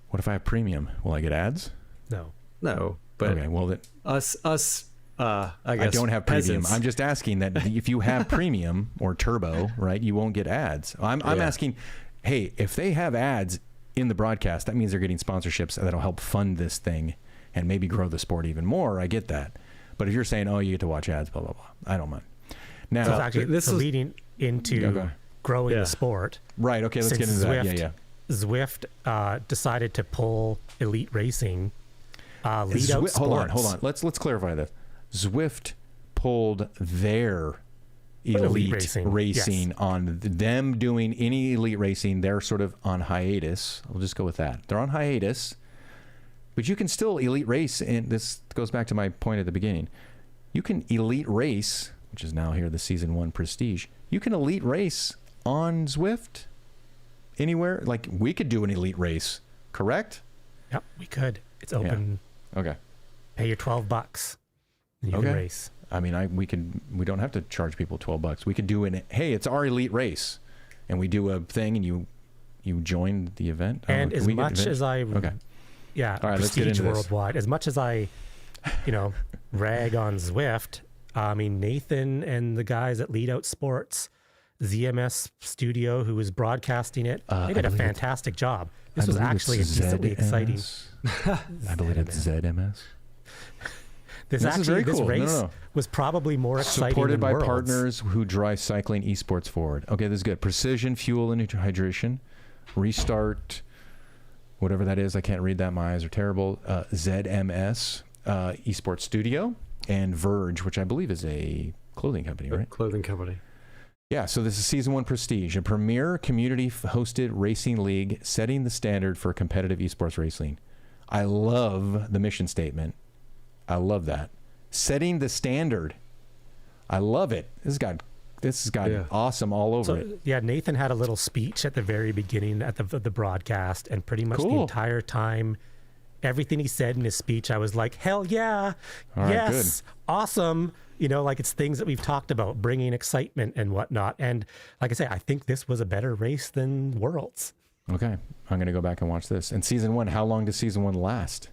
What if I have premium? Will I get ads? No, but okay, well, us, I guess I don't have premium. peasants. I'm just asking that if you have premium or turbo, right, you won't get ads. I'm asking, hey, if they have ads in the broadcast, that means they're getting sponsorships that'll help fund this thing and maybe grow the sport even more. I get that. But if you're saying, you get to watch ads, blah, blah, blah, I don't mind. Now, so actually, this is leading into growing the sport. Right. Okay. Let's get into that. Zwift decided to pull elite racing. Leadoutsports. Hold on. Let's clarify this. Zwift pulled their elite racing on them doing any elite racing. They're sort of on hiatus. We'll just go with that. They're on hiatus. But you can still elite race, and this goes back to my point at the beginning. You can elite race, which is now here the Season 1 Prestige. You can elite race on Zwift anywhere. Like, we could do an elite race, correct? Yep, we could. It's open. Yeah. Okay. Pay your $12. And you can race. I mean, we don't have to charge people $12. We could do hey, it's our elite race, and we do a thing, and you join the event. And as much as I... Okay. Yeah, all right, let's get into worldwide. As much as I, rag on Zwift, I mean, Nathan and the guys at Leadoutsports ZMS Studio, who was broadcasting it. They did a fantastic job. I This was believe actually a it's decently exciting. I believe it's ZMS. This is very this cool. race was probably more exciting Supported than by Worlds. partners who drive cycling esports forward. Okay, this is good. Precision Fuel and Hydration. Restart, whatever that is. I can't read that. My eyes are terrible. ZMS Esports Studio and Verge, which I believe is a clothing company, right? Clothing company. Yeah, so this is Season 1 Prestige, a premier community-hosted racing league setting the standard for competitive esports racing. I love the mission statement. I love that. Setting the standard. I love it. This has got awesome all over it. Yeah, Nathan had a little speech at the very beginning at the broadcast, and pretty much the entire time, everything he said in his speech, I was like, hell yeah, yes, awesome. You know, like it's things that we've talked about, bringing excitement and whatnot. And like I say, I think this was a better race than Worlds. Okay, I'm going to go back and watch this. And Season 1, how long does Season 1 last?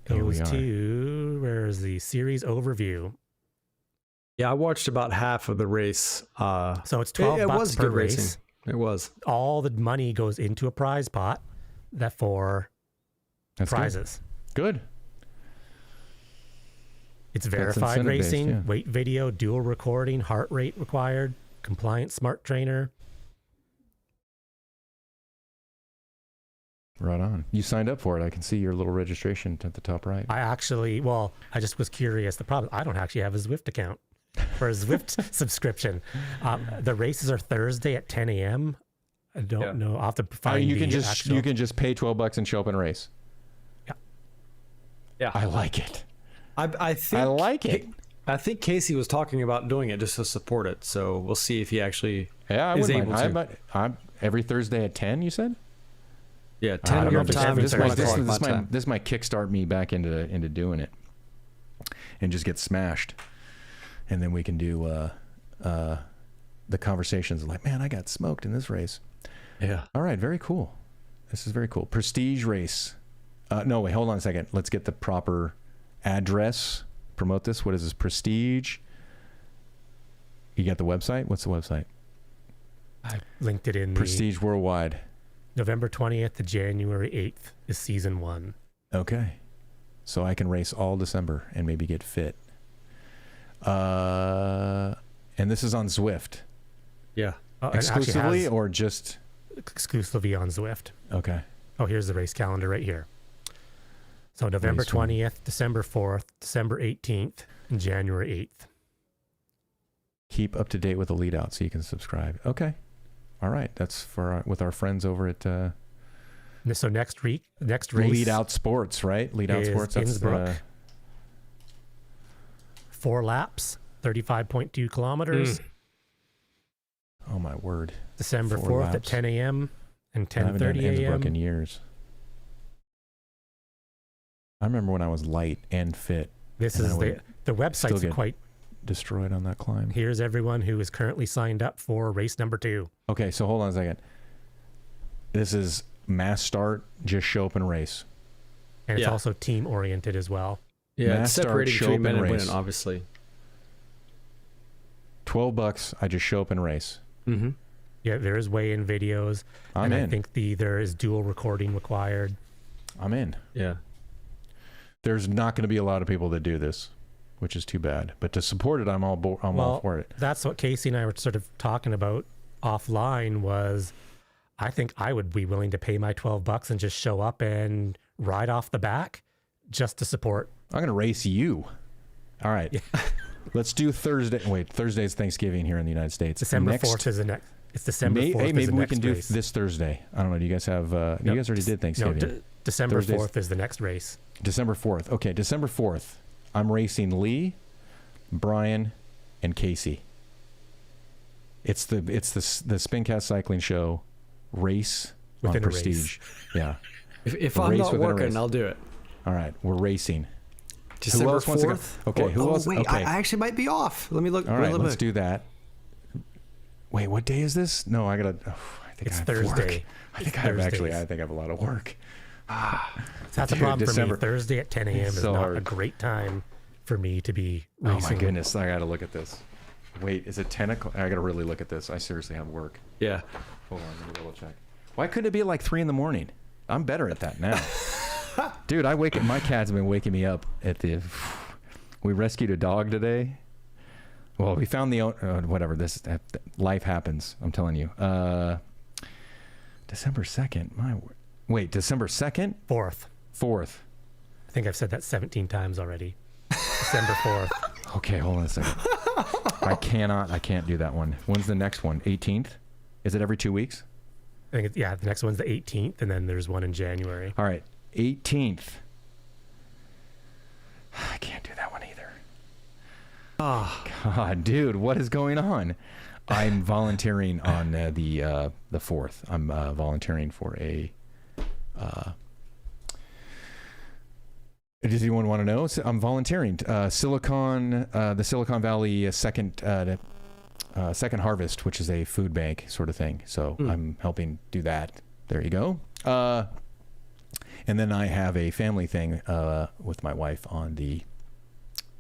Goes to, where's the series overview? Yeah, I watched about half of the race. So it's $12 per race. Racing. It was. All the money goes into a prize pot for prizes. Good. It's verified racing, weight video, dual recording, heart rate required, compliant smart trainer. Right on. You signed up for it. I can see your little registration at the top right. I just was curious. The problem, I don't actually have a Zwift account for a Zwift subscription. The races are Thursday at 10 a.m. I don't know. I'll have to find you can just pay $12 and show up and race. Yeah. I like it. I think I like it. I think Casey was talking about doing it just to support it. So we'll see if he actually I is wouldn't able mind. to. I'm every Thursday at 10, you said? Yeah, 10 your time. This might kickstart me back into doing it and just get smashed. And then we can do the conversations like, man, I got smoked in this race. Yeah. All right, very cool. This is very cool. Prestige race. No, wait, hold on a second. Let's get the proper address. Promote this. What is this? Prestige. You got the website? What's the website? I linked it in Prestige Worldwide. November 20th to January 8th is Season 1. Okay. So I can race all December and maybe get fit. And this is on Zwift. Yeah. Exclusively or just? Exclusively on Zwift. Okay. Oh, here's the race calendar right here. So November 20th, December 4th, December 18th, and January 8th. Keep up to date with the lead out so you can subscribe. Okay. All right. That's with our friends over at so next race Leadoutsports, right? Leadoutsports. Innsbruck. 4 laps, 35.2 kilometers. Oh my word. December 4th at 10 a.m. and 10:30 a.m. Innsbruck in years. I remember when I was light and fit. This is the website's quite destroyed on that climb. Here's everyone who is currently signed up for race number 2. Okay, so hold on a second. This is mass start, just show up and race. And it's also team oriented as well. Yeah, mass it's separating start, show between up men and race. women, obviously. $12, I just show up and race. Mm-hmm. Yeah, there is weigh-in videos. I'm in. I think there is dual recording required. I'm in. Yeah. There's not going to be a lot of people that do this, which is too bad. But to support it, I'm all for it. That's what Casey and I were sort of talking about offline was I think I would be willing to pay my $12 and just show up and ride off the back just to support. I'm going to race you. All right. Let's do Thursday. Wait, Thursday's Thanksgiving here in the United States. December 4th is the next. It's December 4th. Hey, maybe we can do race. this Thursday. I don't know. Do you guys have? You guys already did Thanksgiving. No, December 4th is the next race. December 4th. Okay, December 4th. I'm racing Lee, Brian, and Casey. It's the Spincast Cycling Show race within on Prestige. Yeah. If I'm not working, I'll do it. All right, we're racing. December who else wants to go? 4th? Okay, who else? Wait, okay. I actually might be off. Let me look. All right, let's do that. Wait, what day is this? No, I gotta. I think it's I have Thursday. Work. I think I have a lot of work. That's a problem for me. Thursday at 10 a.m. is not hard. a great time for me to be racing. Oh my goodness, I gotta look at this. Wait, is it 10 o'clock? I got to really look at this. I seriously have work. Yeah. Hold on, let me double check. Why couldn't it be like 3 in the morning? I'm better at that now. Dude, my cats have been waking me up at the... We rescued a dog today. Well, we found the... whatever, life happens, I'm telling you. December 2nd. Wait, December 2nd? 4th. 4th. I think I've said that 17 times already. December 4th. Okay, hold on a second. I can't do that one. When's the next one? 18th? Is it every 2 weeks? I think the next one's the 18th, and then there's one in January. All right, 18th. I can't do that one either. Oh God, dude, what is going on? I'm volunteering on the 4th. I'm volunteering for a. Does anyone want to know? I'm volunteering. The Silicon Valley second harvest, which is a food bank sort of thing. So I'm helping do that. There you go. And then I have a family thing with my wife on the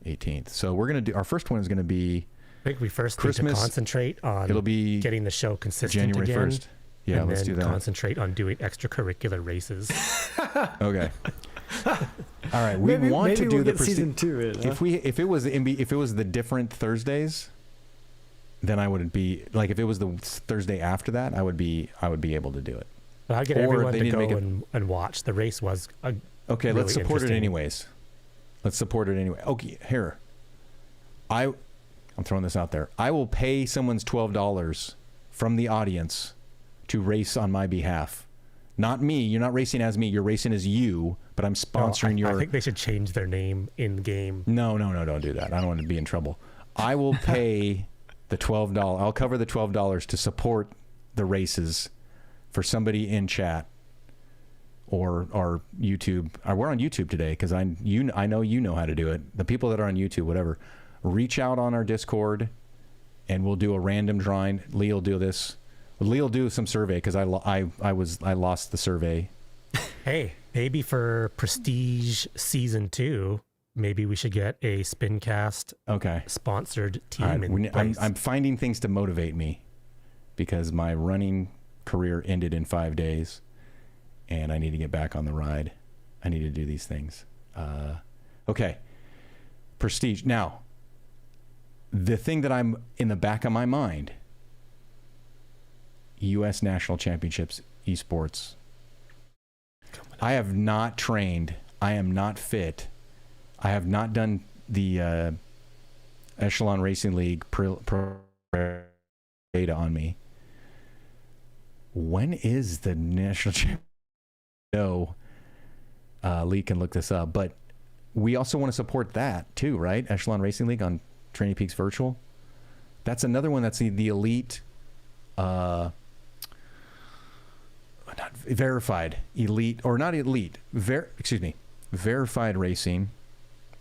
18th. So we're gonna do our first one is gonna be. I think we first Christmas. need to concentrate on It'll be getting the show consistent January again, 1st. Yeah, and let's then do that. concentrate on doing extracurricular races. Okay. All right. We want to do the season 2. If it was the different Thursdays, then I wouldn't be like if it was the Thursday after that, I would be able to do it. But I'll get Or everyone they to need to go make and watch. The race was Okay, really let's support it interesting. anyways. Let's support it anyway. Okay, here. I'm throwing this out there. I will pay someone's $12 from the audience to race on my behalf. Not me. You're not racing as me. You're racing as you, but I'm sponsoring your... I think they should change their name in game. No, don't do that. I don't want to be in trouble. I will pay the $12. I'll cover the $12 to support the races for somebody in chat or YouTube. We're on YouTube today because I know you know how to do it. The people that are on YouTube, whatever, reach out on our Discord and we'll do a random drawing. Lee will do this. Lee will do some survey because I lost the survey. Hey, maybe for Prestige Season 2, maybe we should get a Spincast sponsored team in place. I'm finding things to motivate me because my running career ended in 5 days and I need to get back on the ride. I need to do these things. Okay. Prestige. Now, the thing that I'm in the back of my mind, U.S. National Championships esports. I have not trained. I am not fit. I have not done the Echelon Racing League pro data on me. When is the national championship? No, Lee can look this up, but we also want to support that too, right? Echelon Racing League on Training Peaks Virtual. That's another one that's the elite, not verified elite or not elite. Verified racing,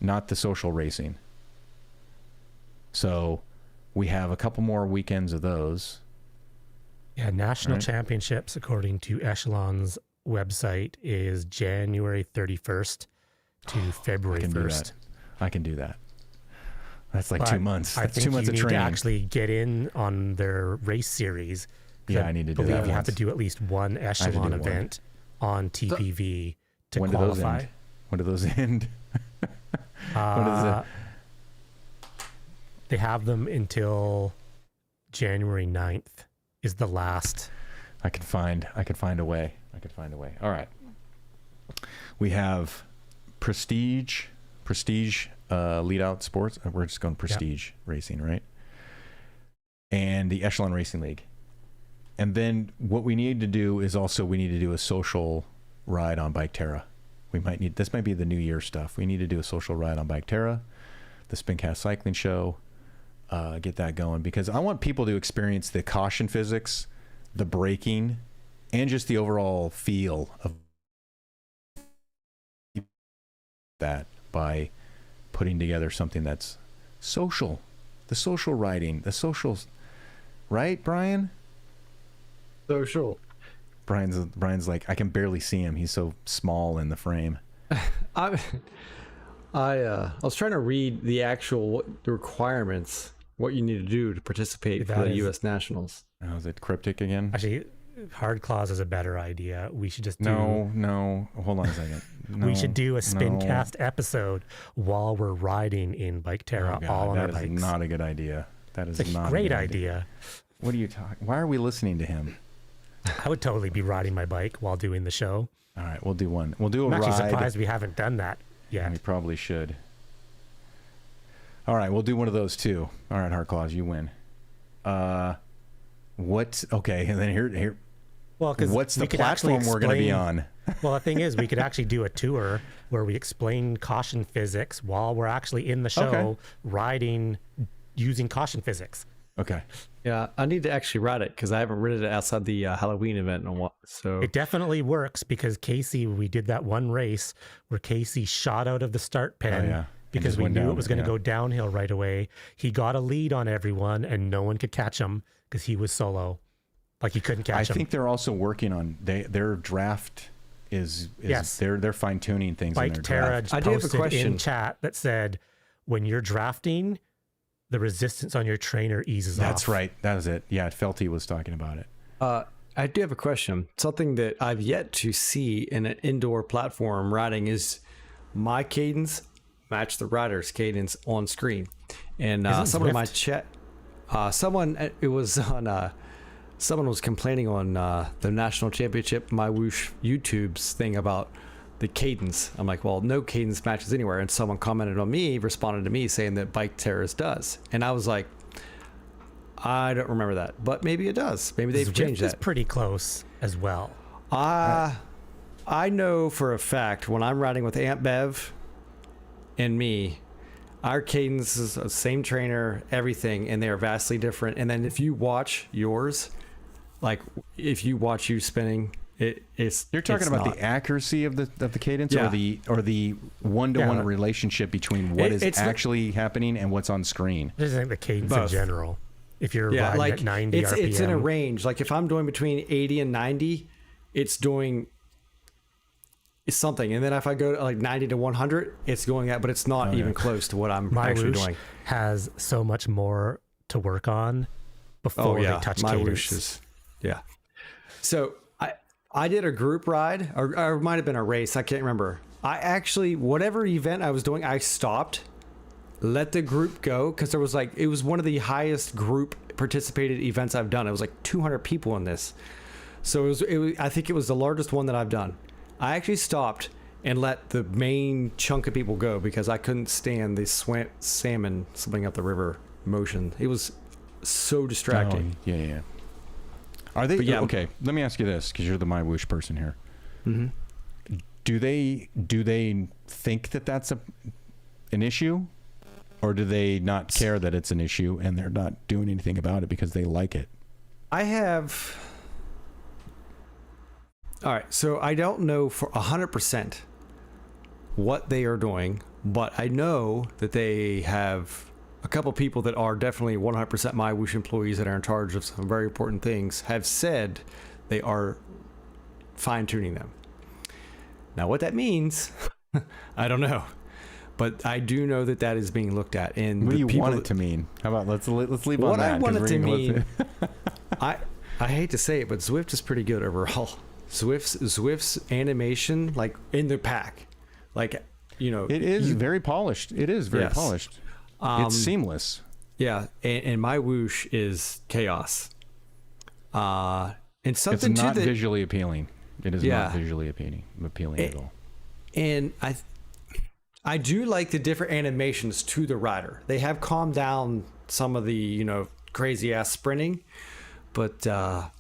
not the social racing. So we have a couple more weekends of those. Yeah, national championships, according to Echelon's website, is January 31st to February 1st. I can do that. That's like 2 months. I That's think 2 months you of need training. to actually get in on their race series. Yeah, I need to do that. You have to do at least one Echelon event on TPV to when qualify. When do those end? When does it? They have them until January 9th is the last. I could find a way. All right. We have Prestige Leadoutsports. We're just going Prestige Racing, right? And the Echelon Racing League. And then what we need to do is also we need to do a social ride on Bike Terra. This might be the New Year stuff. We need to do a social ride on Bike Terra, the Spincast Cycling Show, get that going because I want people to experience the caution physics, the braking, and just the overall feel of that by putting together something that's social, the social riding, the socials, right, Brian? Social. Brian's like, I can barely see him. He's so small in the frame. I was trying to read the requirements what you need to do to participate for the U.S. Nationals. Oh, is it cryptic again? Actually, hard claws is a better idea. We should just do... No. Hold on a second. No, we should do a Spincast episode while we're riding in Bike Terra, all on our bikes. That is not a good idea. That is it's not a great a good idea. What are you talking? Why are we listening to him? I would totally be riding my bike while doing the show. All right, we'll do one. We'll do a I'm ride. actually surprised we haven't done that yet. We probably should. All right, we'll do one of those too. All right, Hardclaws, you win. Okay, and then here. Well, because what's the platform we're going to be on? Well, the thing is, we could actually do a tour where we explain caution physics while we're actually in the show riding using caution physics. Okay. Yeah, I need to actually ride it because I haven't ridden it outside the Halloween event in a while. So it definitely works because Casey, we did that one race where Casey shot out of the start pen because we knew it was going to go downhill right away. He got a lead on everyone and no one could catch him because he was solo. Like he couldn't catch him. I think they're also working on their draft is they're fine tuning things in their draft. I do have a question in chat that said when you're drafting, the resistance on your trainer eases off. That's right. That was it. Yeah, Felty was talking about it. I do have a question. Something that I've yet to see in an indoor platform riding is my cadence match the rider's cadence on screen. And someone in my chat, someone was complaining on the national championship MyWhoosh YouTube's thing about the cadence. I'm like, well, no cadence matches anywhere. And someone commented on me, responded to me saying that Bike Terrace does. And I was like, I don't remember that, but maybe it does. Maybe they've changed that. It's pretty close as well. I know for a fact when I'm riding with Aunt Bev and me, our cadence is the same trainer, everything, and they are vastly different. And then if you watch yours, like if you watch you spinning, you're talking about the accuracy of the cadence, or the one-to-one relationship between what is actually happening and what's on screen. I just think the cadence in general. If you're riding like at 90 RPM, it's in a range. Like if I'm doing between 80 and 90, it's doing something, and then if I go to like 90 to 100, it's going at, but it's not even close to what I'm actually doing. Has so much more to work on before they touch cadence. So I did a group ride, or it might have been a race. I can't remember. I actually, whatever event I was doing, I stopped, let the group go, because there was it was one of the highest group participated events I've done. It was like 200 people in this. So it was I think it was the largest one that I've done. I actually stopped and let the main chunk of people go because I couldn't stand the salmon swimming up the river motion. It was so distracting. Oh, yeah. Are they okay? Let me ask you this, because you're the MyWhoosh person here. Mm-hmm. Do they think that that's an issue, or do they not care that it's an issue and they're not doing anything about it because they like it? All right, so I don't know for 100% what they are doing, but I know that they have a couple people that are definitely 100% MyWhoosh employees that are in charge of some very important things have said they are fine-tuning them. Now, what that means, I don't know, but I do know that is being looked at. And what do you want it to mean? How about let's leave on that. What I want it to mean, I hate to say it, but Zwift is pretty good overall. Zwift's animation, like in the pack, it is very polished. It is very polished. It's seamless. Yeah, and MyWhoosh is chaos. And something it's not visually appealing. It is not visually appealing at all. And I do like the different animations to the rider. They have calmed down some of the crazy ass sprinting, but the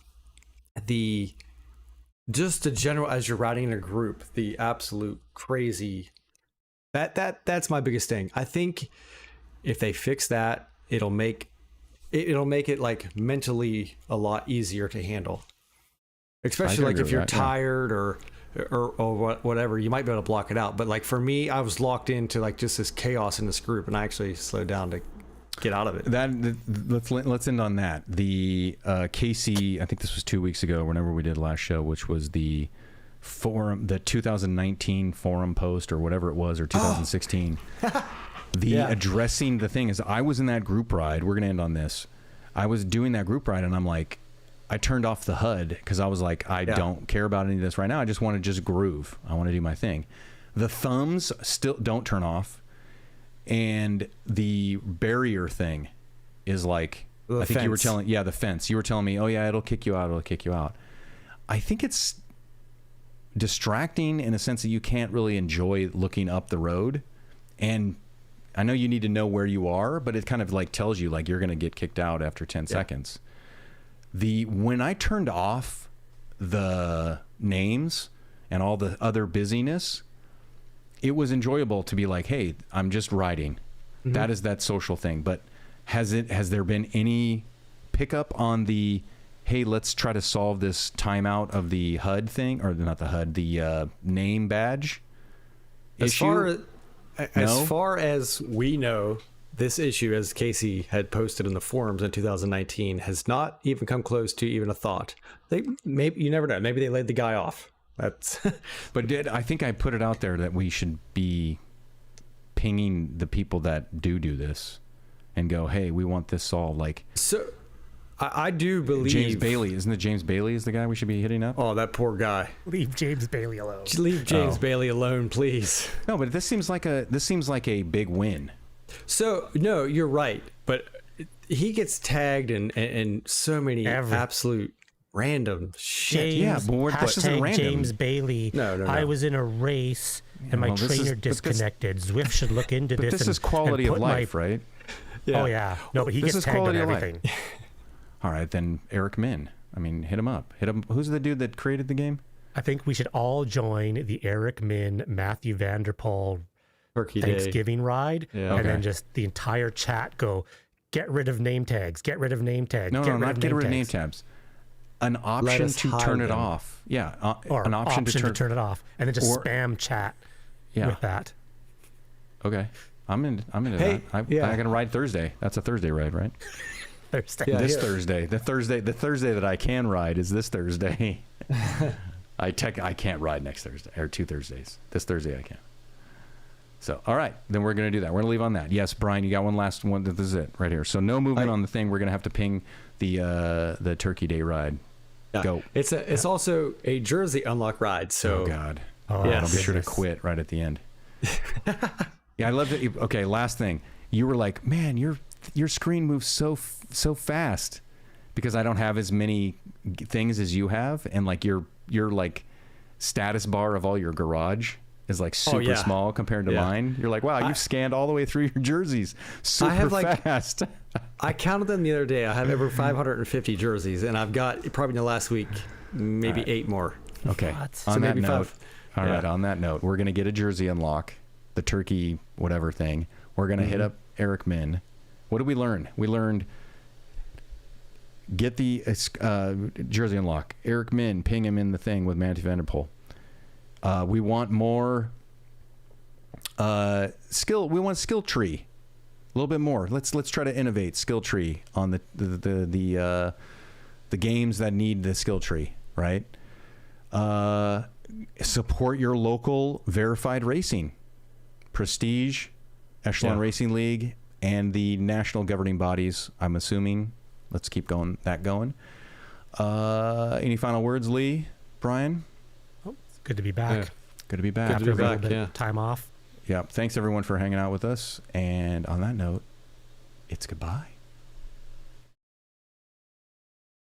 general, as you're riding in a group, the absolute crazy. That's my biggest thing. I think if they fix that, it'll make it like mentally a lot easier to handle. Especially like if you're tired or whatever, you might be able to block it out. But like for me, I was locked into like just this chaos in this group, and I actually slowed down to get out of it. Let's end on that. The Casey, I think this was 2 weeks ago, whenever we did last show, which was the forum, the 2019 forum post or whatever it was, or 2016. addressing the thing is, I was in that group ride. We're going to end on this. I was doing that group ride and I'm like, I turned off the HUD because I was like, I don't care about any of this right now. I just want to just groove. I want to do my thing. The thumbs still don't turn off. And the barrier thing is like, I think you were telling, the fence. You were telling me, oh yeah, it'll kick you out. It'll kick you out. I think it's distracting in a sense that you can't really enjoy looking up the road. And I know you need to know where you are, but it kind of like tells you like you're going to get kicked out after 10 seconds. When I turned off the names and all the other busyness, it was enjoyable to be like, hey, I'm just riding. Mm-hmm. That is that social thing. But has there been any pickup on the, hey, let's try to solve this timeout of the HUD thing, or not the HUD, the name badge issue? As far as we know, this issue, as Casey had posted in the forums in 2019, has not even come close to even a thought. Maybe, you never know. Maybe they laid the guy off. That's. But I think I put it out there that we should be pinging the people that do this, and go, hey, we want this solved. Like, so, I do believe James Bailey, isn't it? James Bailey is the guy we should be hitting up. Oh, that poor guy. Leave James Bailey alone. Leave James Bailey alone, please. No, but this seems like a big win. So no, you're right, but he gets tagged in so many absolute random shit. James, this isn't random. James Bailey. No. I was in a race and my trainer disconnected. Zwift should look into this. This is quality of life, right? Yeah. Oh yeah. No, but he gets tagged on everything. All right, then Eric Min. I mean, hit him up. Who's the dude that created the game? I think we should all join the Eric Min, Matthew Vanderpool Turkey Thanksgiving ride, Yeah. and then just the entire chat go, get rid of name tags, get rid of name tags. No, not get rid of name tags. An option to turn it off. Yeah, or an option to turn it off, and then just spam chat with that. Okay, I'm into that. I'm gonna ride Thursday. That's a Thursday ride, right? Thursday. Yeah, Thursday. The Thursday that I can ride is this Thursday. I can't ride next Thursday or 2 Thursdays. This Thursday I can. So, all right, then we're going to do that. We're going to leave on that. Yes, Brian, you got one last one. This is it right here. So no movement on the thing. We're going to have to ping the Turkey Day ride. Yeah. Go. It's also a Jersey unlock ride. So oh God. I'll be sure to quit right at the end. Yeah, I love it. Okay, last thing. You were like, man, your screen moves so fast because I don't have as many things as you have, and like your like status bar of all your garage is like super small compared to mine. You're like, wow, you've scanned all the way through your jerseys super fast. I counted them the other day. I have over 550 jerseys, and I've got probably in the last week maybe 8 more. Okay. On that note, all right. On that note, we're gonna get a jersey unlock, the turkey whatever thing. We're gonna hit up Eric Min. What did we learn? We learned get the jersey unlock. Eric Min, ping him in the thing with Matthew Vanderpool. We want more skill. We want skill tree. A little bit more. Let's try to innovate skill tree on the games that need the skill tree, right? Support your local verified racing, Prestige, Echelon Racing League, and the national governing bodies. I'm assuming. Let's keep going. Any final words, Lee? Brian? Oh, it's good to be back. Yeah. Good to be back. After a little bit of time off. Yeah. Thanks everyone for hanging out with us. And on that note, it's goodbye.